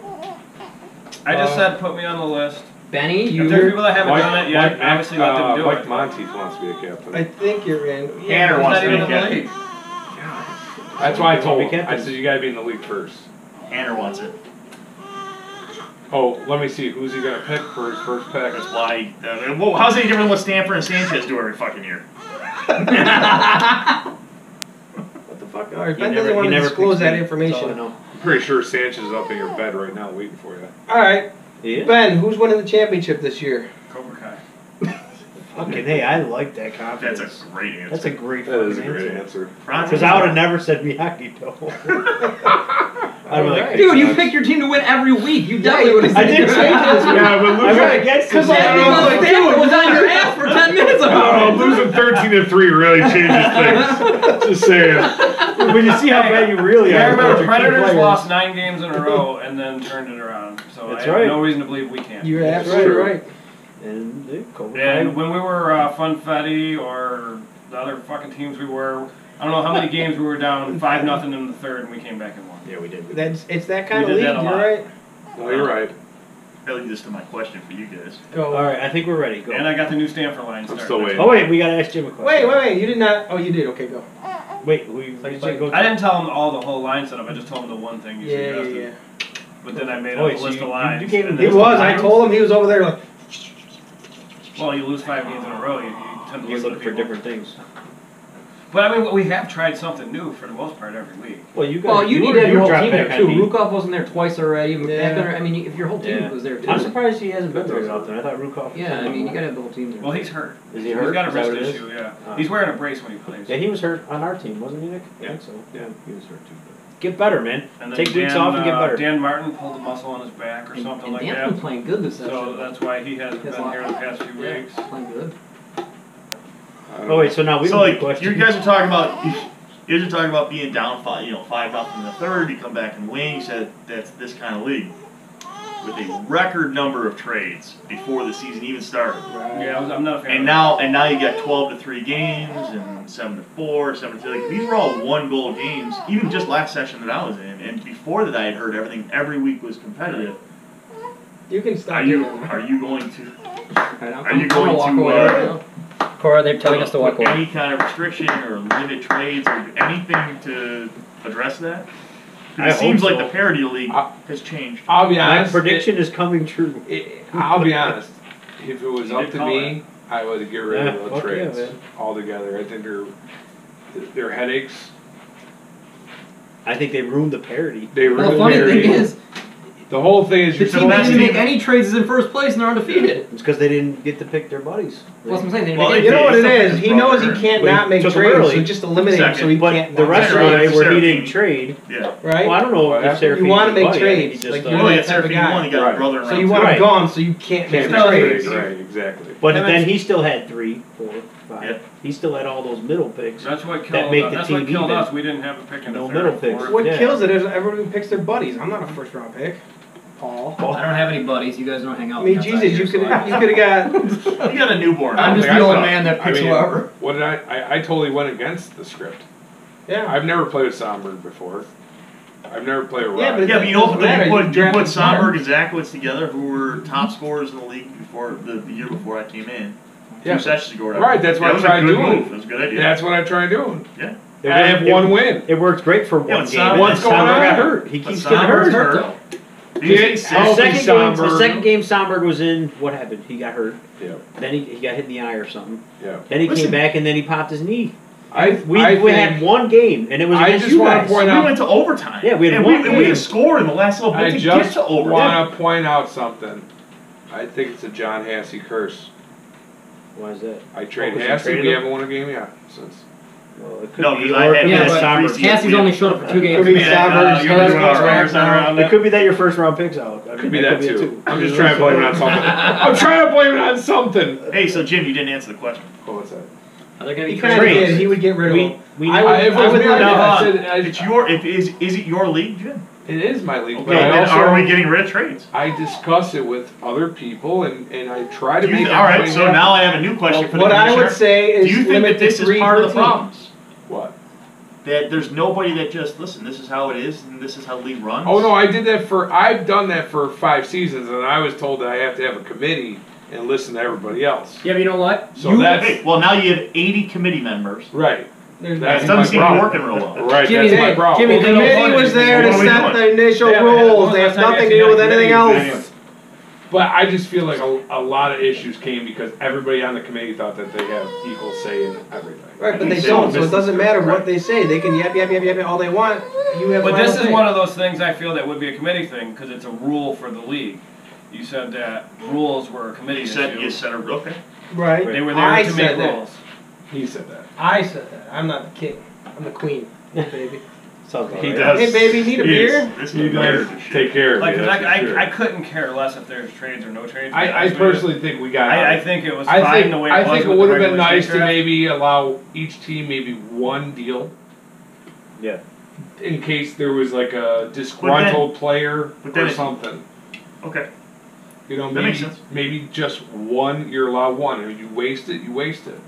I just said put me on the list. Benny, If there's you. people that haven't done it yet, obviously let them do Mike it. Monteith wants to be a captain. I think you're in. Tanner He's wants not to be even in the captain. league. That's why I told Be him. I captains. said you gotta be in the league first. Tanner wants it. Oh, let me see. Who's he gonna pick for his first pick? That's why. Well, how's it different than what Stanford and Sanchez do every fucking year? What the fuck? All right, Ben doesn't want to never disclose picks that me. information. That's all I know. I'm pretty sure Sanchez is up in your bed right now waiting for you. All right, Yeah? Ben, who's winning the championship this year? Cobra Kai. Fucking hey, I like that confidence. That's a great answer. That's a great That is a fucking great answer. answer. Because I would have never said Miyagi though. I'd be like, Dude, you picked your team to win every week. You definitely would have I did say this. Yeah, but I look went at against Because him. that was on your ass for 10 to 3 really changes things. Just saying. When you see how bad you really Yeah, I are. remember with your key Predators players. lost 9 games in a row and then turned it around. So That's I have right. no reason to believe we can't. You're That's absolutely true. right. And they And when we were Funfetti or the other fucking teams we were, I don't know how many games we were down 5-0 in the third and we came back and won. Yeah, we did. It's that kind We of did league. that a You're lot. right. No, you're right. That leads us to my question for you guys. Go. All right, I think we're ready. Go. And I got the new Stanford line I'm started. still waiting. Oh wait, we gotta ask Jim a question. Wait. You did not. Oh, you did. Okay, go. Wait, we go. I didn't tell him all the whole line setup. I just told him the one thing you Yeah. suggested. But then I made Oh, up wait, a so list you- of lines. you gave him and the- He then- was. I told him he was over there like. Well, you lose 5 games in a row. You tend to You're listen to looking for people. different things. But I mean, we have tried something new for the most part every week. Well, you Well, you need to have your whole dropped team there back too. on D. Rukov wasn't there twice already. Yeah. I mean, if your whole team was there too. I'm surprised he hasn't been there as often. I thought Rukov. Yeah, I mean, you gotta have the whole team there. Well, he's hurt. Is he hurt? He's got a Is that wrist what it is? issue, yeah. Oh. He's wearing a brace when he plays. Yeah, he was hurt on our team, wasn't he, Nick? Yeah. I think so. Yeah, he was hurt too. Get better, man. And then Take weeks off and get better. Dan Martin pulled a muscle on his back or something and like Dan's that. been playing good this session. So that's why he hasn't been here the past few Yeah, weeks. playing good. Oh wait, so now we So don't have like, a question. you guys are talking about, being down 5-0 in the third. You come back and win. You said that's this kind of league with a record number of trades before the season even started. Yeah, I'm not a fan. And now you got 12-3 games and 7-4, 7-2. Like, these were all 1-goal games. Even just last session that I was in, and before that I had heard everything. Every week was competitive. You can stop. Are you doing that. going to? Are you going to, Cora, they're telling us to walk put away. any kind of restriction or limit trades or anything to address that? 'Cause I it seems hope like so. the parity league has changed. I'll be My honest. prediction is coming true. I'll be honest. If it was You up did to call me, I would get rid of Yeah, the fuck trades yeah, man. altogether. I think they're headaches. I think they ruined the parity. They Well, really the funny are. thing is, The whole thing is the you're team that best didn't make team. any trades is in first place and they're undefeated. It's because they didn't get to pick their buddies. Well, that's what I'm saying. They didn't Well, make they any You know what it Something is? is He knows he wrong. can't Well, not make took him trades, early. so just eliminate him so he But can't. the rest of the Sarah- way where Sarah he didn't Feeney. trade. Yeah. Right? Well, I don't know What if Sarah You want to Feeney's make buddy, I think he trades, just, like Oh, you're yeah, that type Sarah of Feeney guy. won. He got Right. a brother around. So you want Right. him gone, so you can't make Can't trades. trade. right, exactly. But And then that's- he still had 3, 4, 5. Yeah. He still had all those middle picks. That's what That killed make us. the That's team what killed even. us. We didn't have a pick in No the middle third. picks. fourth. What Yeah. kills it is everybody picks their buddies. I'm not a first round pick. Paul. I don't have any buddies. You guys don't hang out. I mean, outside Jesus, here, you so could I- have got. You got a newborn. I'm just I the old thought- man that picks I mean, whoever. What did I totally went against the script. Yeah. I've never played with Somberg before. I've never played with Yeah, Rod. but Yeah, but you Doesn't ultimately matter, put, you you drafted put Somberg smart. and Zakowicz together, who were top scorers in the league before the year before I came in. Yeah. 2 sessions ago. or whatever. Right, that's what That I was a tried good doing. move. That was a good idea. That's what I tried doing. Yeah. It I have worked- one win. It worked great for one but game. Somberg- and What's then going Somberg on? got hurt. He But keeps getting Somberg's hurt. hurt. Get He's The healthy, second game, the Somberg. second game Somberg was in, what happened? He got hurt. Yeah, Then he got hit in the eye or something. yeah. Then he Listen. came back and then he popped his knee. I We think, had one game and it was I against just you wanna guys. point We out- went to overtime. Yeah, we had and one we game. didn't score in the last little bit I to get just to overtime. want to point out something. I think it's a John Hassey curse. Why is that? I trade because you Hassey. traded We him? haven't won a game yet since. Well, it could No, be, because I or it had could be Yeah, that but Somberg. Hassey's only showed up for 2 games. Could be Yeah, Somberg's you're doing hands all right, contract now. around It could be that your first round picks out. I Could mean, be that it too. I'm just trying to blame it on something. I'm trying to blame it on something. Hey, so Jim, you didn't answer the question. Oh, what's that? Are they gonna He be kind of trades? did. He would get rid of him. We I would- If it was would me, let I him. said It's your. Is it your league, Jim? it is my league. Okay, But I then also, are we getting rid of trades? I discuss it with other people and I try to Do you- make. all right, everybody so happy. now I have a new question for the What I commissioner. would say Do is you think limit that this to is 3 part of per the team. problems? What? That there's nobody that just listen. This is how it is, and this is how the league runs. Oh no, I did that I've done that for 5 seasons, and I was told that I have to have a committee and listen to everybody else. Yeah, but you know what? So that's Hey, well, now you have 80 committee members. right. There's That's It my doesn't seem to be problem. working real well. Right, Jimmy, that's my hey, problem. Jimmy, The committee was there to What are we set doing? the initial Yeah, but rules. They have most of the time nothing you to do have with to anything get else. committees. But I just feel like a lot of issues came because everybody on the committee thought that they have equal say in everything. Right, but they They don't, don't so it miss doesn't the matter script, what they say. They can yap all they want. You have But final this is say. one of those things I feel that would be a committee thing because it's a rule for the league. You said that rules were a committee You said issue. okay. Right. They were there I to said make that. rules. He said that. I said that. I'm not the king. I'm the queen, baby. Sounds about He right. does. Hey, baby, need a beer? This He is does weird as shit. take care of Like, you. 'cause that's for sure. I couldn't care less if there's trades or no trades. I personally think we got. I think it was I fine think the way it I was think it with would the have been regular nice snake to draft. maybe allow each team maybe one deal. Yeah. In case there was like a disgruntled player but then or it- something. Okay. You know, That maybe makes sense. maybe just one. You're allowed one. If you waste it, you waste it.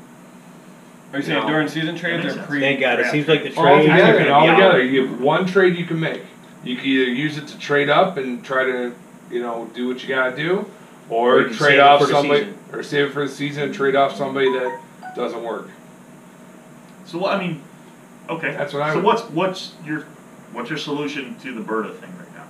Are you saying No. during season trades That or makes pre? Thank God. It seems like the All trade. together, all together. You have one trade you can make. You can either use it to trade up and try to, do what you gotta do, Or or you can trade save it off for the somebody, season. or save it for the season and trade off somebody that doesn't work. So what? I mean, okay. That's what I So would- what's your solution to the Berta thing right now?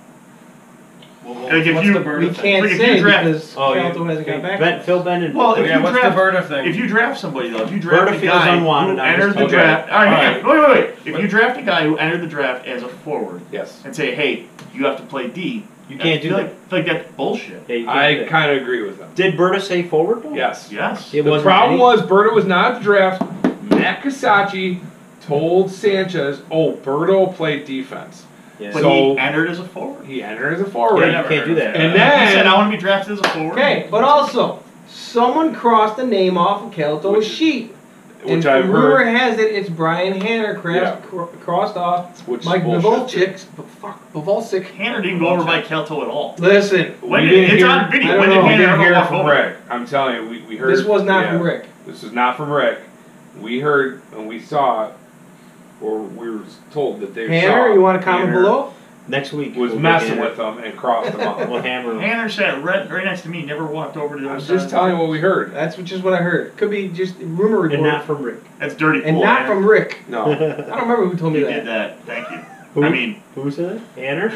Well, Like, if what's you- the Berta We thing? can't Like, if say you draft- because Oh, Calto hasn't got back. to us. Phil Ben and Well, if Yeah, you what's the draft, Berta thing? if you draft somebody though, if you draft Berta a feels guy unwanted, who I'm entered just- the Okay. draft, all right, All wait. If you draft a guy who entered the draft as a forward Yes, and say, hey, you have to play D, You can't do I that. feel like that's bullshit. Yeah, you can't I do that. kind of agree with them. Did Berta say forward though? Yes. Yes. It The wasn't problem any- was Berta was not at the draft. Matt Casacci told Sanchez, "Oh, Berto played defense." Yeah. But So- he entered as a forward. He entered as a Yeah, forward. you can't do that. And He said, then I want to be drafted as a forward. Okay, but also, someone crossed the name off of Calto's sheet. And which I've rumor heard, has it it's Brian Hanner Yeah. crossed off which is Mike bullshit. Bavolchik. Hanner didn't go over by Kelto at all. Listen, When We did, didn't it's hear- on video. I When don't did know. We Hanner didn't ever hear it walk from over? Rick. I'm telling you, we heard. this was not yeah. from Rick. This is not from Rick. We heard and we saw it, or we were told that they Hanner, saw you want to comment Hanner below? Next week was we'll messing get with them and crossed them up. We'll hammer him. Hanner sat right next to me, never walked over to the I'm other just side. telling you what we heard. That's just what I heard. Could be just rumor report. And not from Rick. That's dirty And cool, not Hanner. from Rick. No. I don't remember who told me You that. did that. Thank you. Who? I mean, Who said that? Hanner?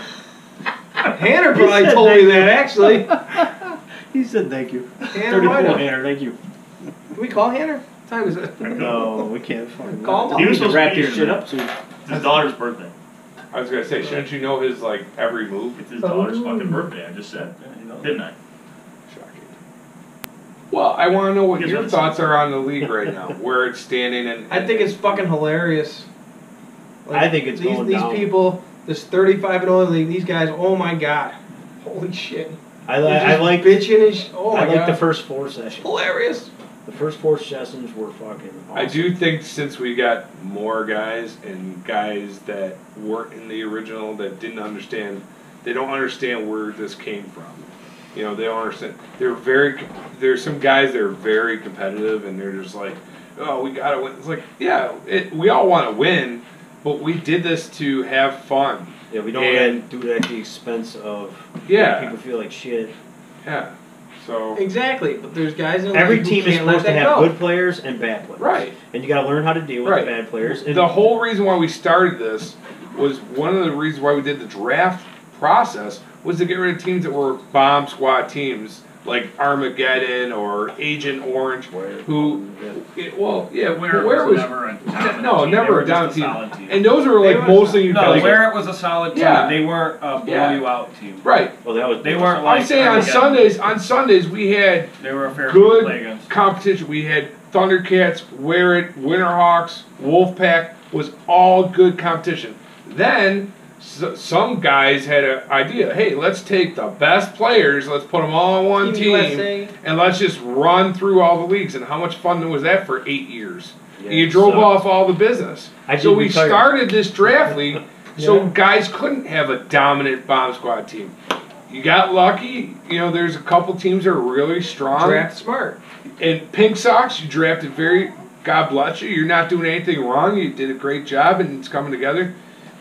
Hanner probably said told me that. that actually. He said thank you. Hanner Dirty might cool, have. Hanner, thank you. Can we call Hanner? What time is it? No, we can't fucking Call him We up. need to wrap He was this supposed shit to be up soon. it's his daughter's birthday. I was gonna say, shouldn't you know his like every move? It's his daughter's fucking birthday, I just said. Didn't I? Shocking. Well, I want to know what You guys your wanna thoughts are on the league right now, where it's standing, and I think it's fucking hilarious. I think it's these, going these down. people, this 35-0 league, these guys, oh my god. Holy shit. I They're just like bitching and oh my I like god. the first 4 sessions. Hilarious. The first 4 sessions were fucking awesome. I do think since we got more guys and guys that weren't in the original that didn't understand, they don't understand where this came from. They don't understand. There's some guys that are very competitive and they're just like, oh, we gotta win. It's like, yeah, we all want to win, but we did this to have fun. Yeah, we don't And- want to do it at the expense of Yeah. making people feel like shit. Yeah. So Exactly, but there's guys in the Every league who team is can't let supposed to that have go. good players and bad players. right. And you got to learn how to deal with Right. the bad players. And The whole reason why we started this was one of the reasons why we did the draft process was to get rid of teams that were bomb squad teams like Armageddon or Agent Orange, who, Mm-hmm. Where was never a dominant no, team. never They were a dominant just a team. solid team. And those were They like were mostly No, like, where it was a solid team. Yeah. They weren't a blow Yeah. you out team. right. well, that was They weren't like I'm saying on Armageddon. Sundays we had They were a fair team to good play against. competition. We had Thundercats, Wear It, Winterhawks, Wolfpack was all good competition. Then some guys had an idea. Hey, let's take the best players, let's put them all on one Team team, USA. and let's just run through all the leagues. And how much fun was that for 8 years? Yeah, And you drove so- off all the business. I So did we retire. started this draft league so Yeah. guys couldn't have a dominant bomb squad team. You got lucky. There's a couple teams that are really strong. Draft smart. And Pink Sox, you drafted very, God bless you. You're not doing anything wrong. You did a great job, and it's coming together.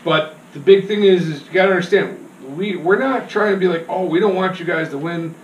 But the big thing is you got to understand, we're not trying to be like, oh, we don't want you guys to win.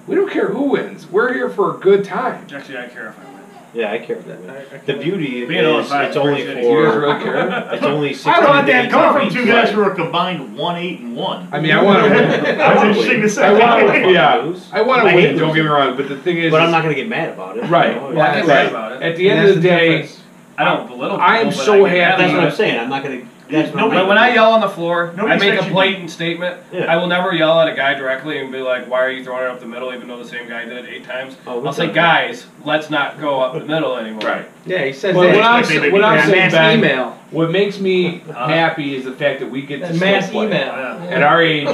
We don't care who wins. We're here for a good time. Actually, I care if I win. Yeah, I care about that. The beauty Being on is five it's only percent. Do you guys for really care? it's only 16 I want that days. coming from two guys Right. who are combined 1-8-1. I mean, I want to win. That's interesting to say. I want to, yeah. lose. I want I to hate win. Don't get me wrong. But the thing is, But I'm not going to get mad about it. Right. You know? Well, I get Right. mad about it. At the And end that's of the day, difference. I don't belittle I am people, but so I get mad happy- That's what about I'm saying. I'm not going to That's Nobody- When I yell on the floor, Nobody I make expects a you blatant statement. Yeah. I will never yell at a guy directly and be like, "Why are you throwing it up the middle?" Even though the same guy did it 8 times. Oh, I'll say, "Guys, let's not go up the middle anymore." Right. Yeah, he says But that. what I'm saying, mass Ben, email. what makes me happy is the fact that we get to That still mass play. email. At our age,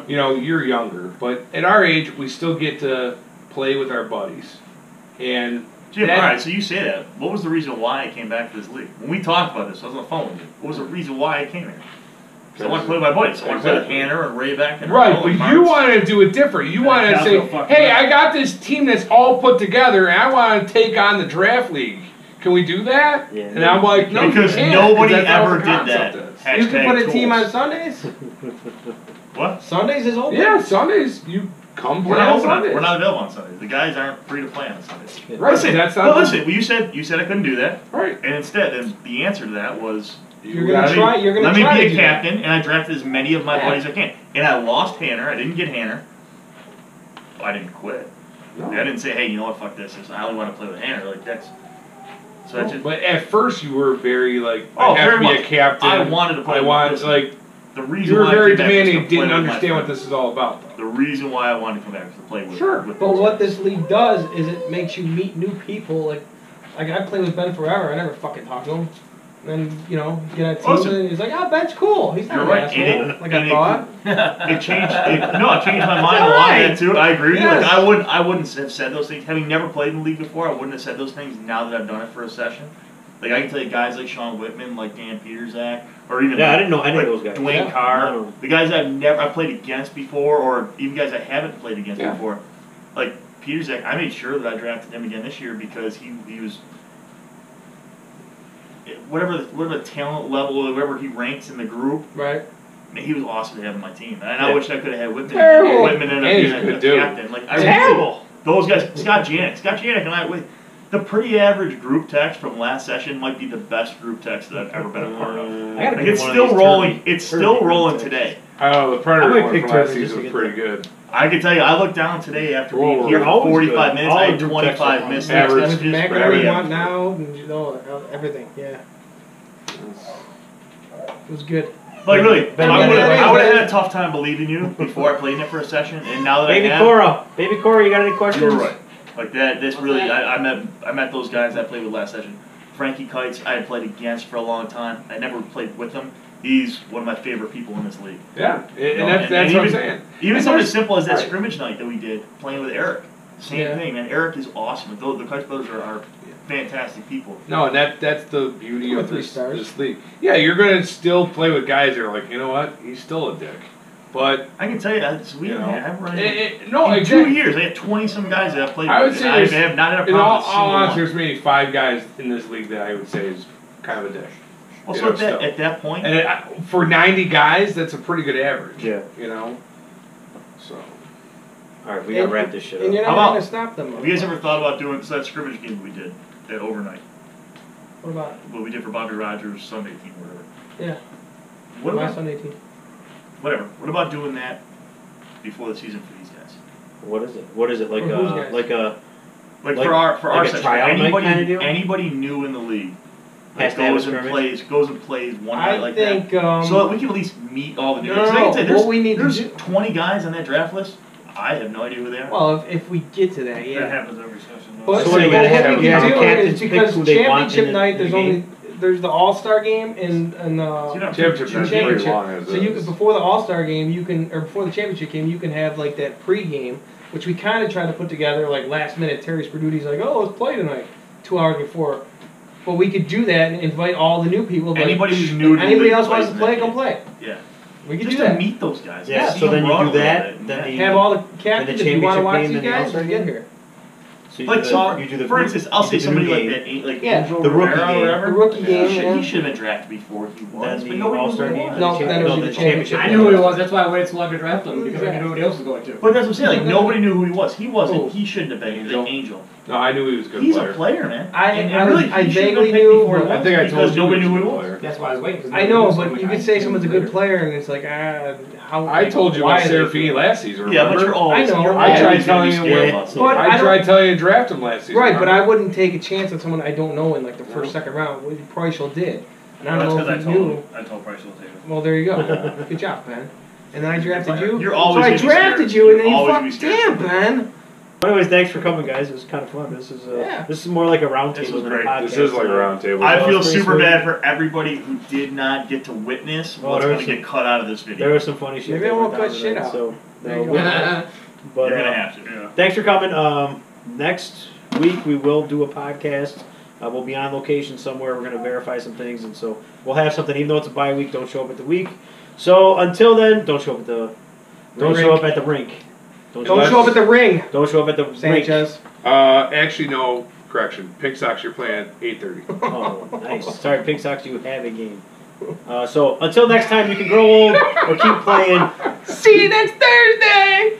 you know, you're younger, but at our age, we still get to play with our buddies. And Jim, that- all right, so you say that. What was the reason why I came back to this league? When we talked about this, I was on the phone with you. What was the reason why I came here? Because I want to play with my buddies. I want to play with Exactly. Hanner and Rayback and right, Roland but you Martz. wanted to do it different. You wanted to Cal's say, gonna fuck hey, you up. I got this team that's all put together, and I want to take on the draft league. Can we do that? Yeah. And I'm like, no, Because you can't, nobody 'cause that's how ever the did concept that. is. You can put a Hashtag team tools. on Sundays. What? Sundays is open. Yeah, Sundays, you come We're play not on open. Sundays. We're not available on Sundays. The guys aren't free to play on Sundays. Right, Listen, that's not well, listen. Well, you said I couldn't do that, right. and instead, then the answer to that was You're gonna try. You're gonna let me try be to a do captain, and I drafted as many of my Yeah. buddies as I can. And I lost Hanner. I didn't get Hanner. I didn't quit. No. I didn't say, hey, you know what? Fuck this. I only want to play with Hanner. Like that's. So that's just. But at first, you were very like, Oh, I have very to be much. a captain. I wanted to play I with want this. like The reason you were why I very came back was demanding, to and play didn't with my understand what friends. this is all about. Though. The reason why I wanted to come back was to play with. Sure. With But those what guys. this league does is it makes you meet new people. Like I played with Ben forever. I never fucking talked to him. And you know, get on teams Listen. and he's like, "Oh, Ben's cool. He's not You're an right. asshole." And Like I thought. It changed. It changed my mind a lot of that too. I agree with you. Yes. Like I wouldn't have said those things. Having never played in the league before, I wouldn't have said those things. Now that I've done it for a session, like I can tell you guys like Sean Whitman, like Dan Peterzak, or even Yeah, I didn't know any of like those guys. Dwayne Yeah. Carr, No. the guys I've played against before, or even guys I haven't played against Yeah. before. Like Peterzak, I made sure that I drafted him again this year because he was. Whatever the talent level, wherever he ranks in the group, Right. man, he was awesome to have on my team. And I Yeah. wish I could have had Whitman. Terrible. Whitman ended up And he's being a a good dude. captain. Like I Terrible. Those guys, Scott Janik and I, the pretty average group text from last session might be the best group text that I've ever been a part of. I gotta Like get it's one of still these rolling. Turvey- It's Turvey still group rolling texts. today. Oh, the I Predator might one pick from Trevor last just season to was get pretty good. I can tell you, I looked down today after Whoa, being here they're for always 45 good. minutes. All I had group 25 texts are missed average. text With messages. Mac for and every want average. now, and you know, everything. Yeah. It was good. Like really, Ben, I would yeah, have had a tough time believing you before I played in it for a session, and now that Baby I have, Cora, you got any questions? you're right. Like that, this really, I met those guys I played with last session. Frankie Kites, I had played against for a long time. I never played with him. He's one of my favorite people in this league. Yeah, and No, that's and what I'm even- saying. Even And something there's- as simple as that right. scrimmage night that we did, playing with Eric. Same Yeah. thing, man. Eric is awesome. The Kites brothers are fantastic people. No, and that's the beauty of 3 this stars. this league. Yeah, you're gonna still play with guys that are like, you know what, he's still a dick. But I can tell you, we you know, have run no, in exactly. 2 years. I had 20 some guys that I've played I would with. say and I there's- have not had a In problem all, with a single honesty, one. there's maybe 5 guys in this league that I would say is kind of a dick. Well, You so know, at that, still. at that point, And for 90 guys, that's a pretty good average. Yeah. You know. So. All right, we gotta wrap this shit And you're up. How not about- going to stop them. have you guys ever thought about doing that scrimmage game we did, that overnight? What about What we did for Bobby Rogers' Sunday team, or whatever. Yeah. What my about, Sunday team? whatever. What about doing that before the season for these guys? What is it? What is it like? For whose guys? Like a Like Like- for our like a session, tryout night kinda deal? anybody new in the league Has that to have a goes and scrimmage? plays one I night like that. think. So that we can at least meet all the new No, guys. no, I can no. tell you, What we need to there's do- 20 guys on that draft list. I have no idea who they are. Well, if we get to that, yeah. That happens every session. though. But So what, you what gotta have- we you can have do captains is pick because who they want championship in the- night, in there's the only there's the All-Star game and Championship two is pretty championship. long as So it you is. before the All-Star game, you can or before the championship game, you can have like that pre-game, which we kind of try to put together like last minute. Terry Sperduti's like, oh, let's play tonight, 2 hours before. But we could do that and invite all the new people. Like, Anybody who's new to the anybody league else wants plays to in play, that go game. play. Yeah. We could Just do to that. meet those guys. Yeah, see so them then you run do a little that, bit. then Yeah. the- Have all the captains if you want to championship watch game these and the guys. All-Star Get game? here. So you Like, do so, the, you do the for instance, I'll you say do the somebody new like game. that, like Yeah. Angel The rookie Rivera game. or whatever. The rookie game, He yeah. should have been drafted before he was. Then but the nobody All-Star knew who he game. was. No, then it would be the championship. I knew who he was. That's why I waited so long to draft him because I knew nobody else was going to. But that's what I'm saying. Like nobody knew who he was. He wasn't. Who? He shouldn't have been Angel. the Angel. No, I knew he was a good He's player. a player, man. I really, I he should have been vaguely picked knew. before he but- I think I because told you nobody he knew was who a he good was. player. That's why I was waiting. 'cause I know, nobody but knew you someone could say I- someone's a good player, and it's like, how? I told you why about are they- Serafini last season. Yeah, but remember? you're always. I know. You're I always tried gonna be telling you scared when- about something. But I tried telling you to draft him last season. Right, but I remember? wouldn't take a chance on someone I don't know in like the first, second round. What Price'll did. And I don't know if you knew. I told Bryce we'll take it. Well, there you go. Good job, Ben. And then I drafted you. You're always so I gonna be drafted scared. you, and then You're you always fucked. gonna be scared. Damn, Ben. Anyways, thanks for coming, guys. It was kind of fun. This is more like a round This table was than a great. podcast. This is like a round table. I That feel was pretty super sweet. bad for everybody who did not get to witness Oh, what's there going was to get cut out of this video. There was some funny shit. Maybe that I won't went down cut shit tonight, out. So, There you no, go. but You're gonna have to. Yeah. thanks for coming. Next week we will do a podcast. We'll be on location somewhere. We're going to verify some things, and so we'll have something. Even though it's a bye week, don't show up at the week. So until then, don't show up at the rink. Don't show up at the ring. Don't show up at the rink. Sanchez. Actually, no. Correction. Pink Sox, you're playing at 8:30. Oh, nice. Sorry, Pink Sox, you have a game. So until next time, you can grow old or keep playing. See you next Thursday.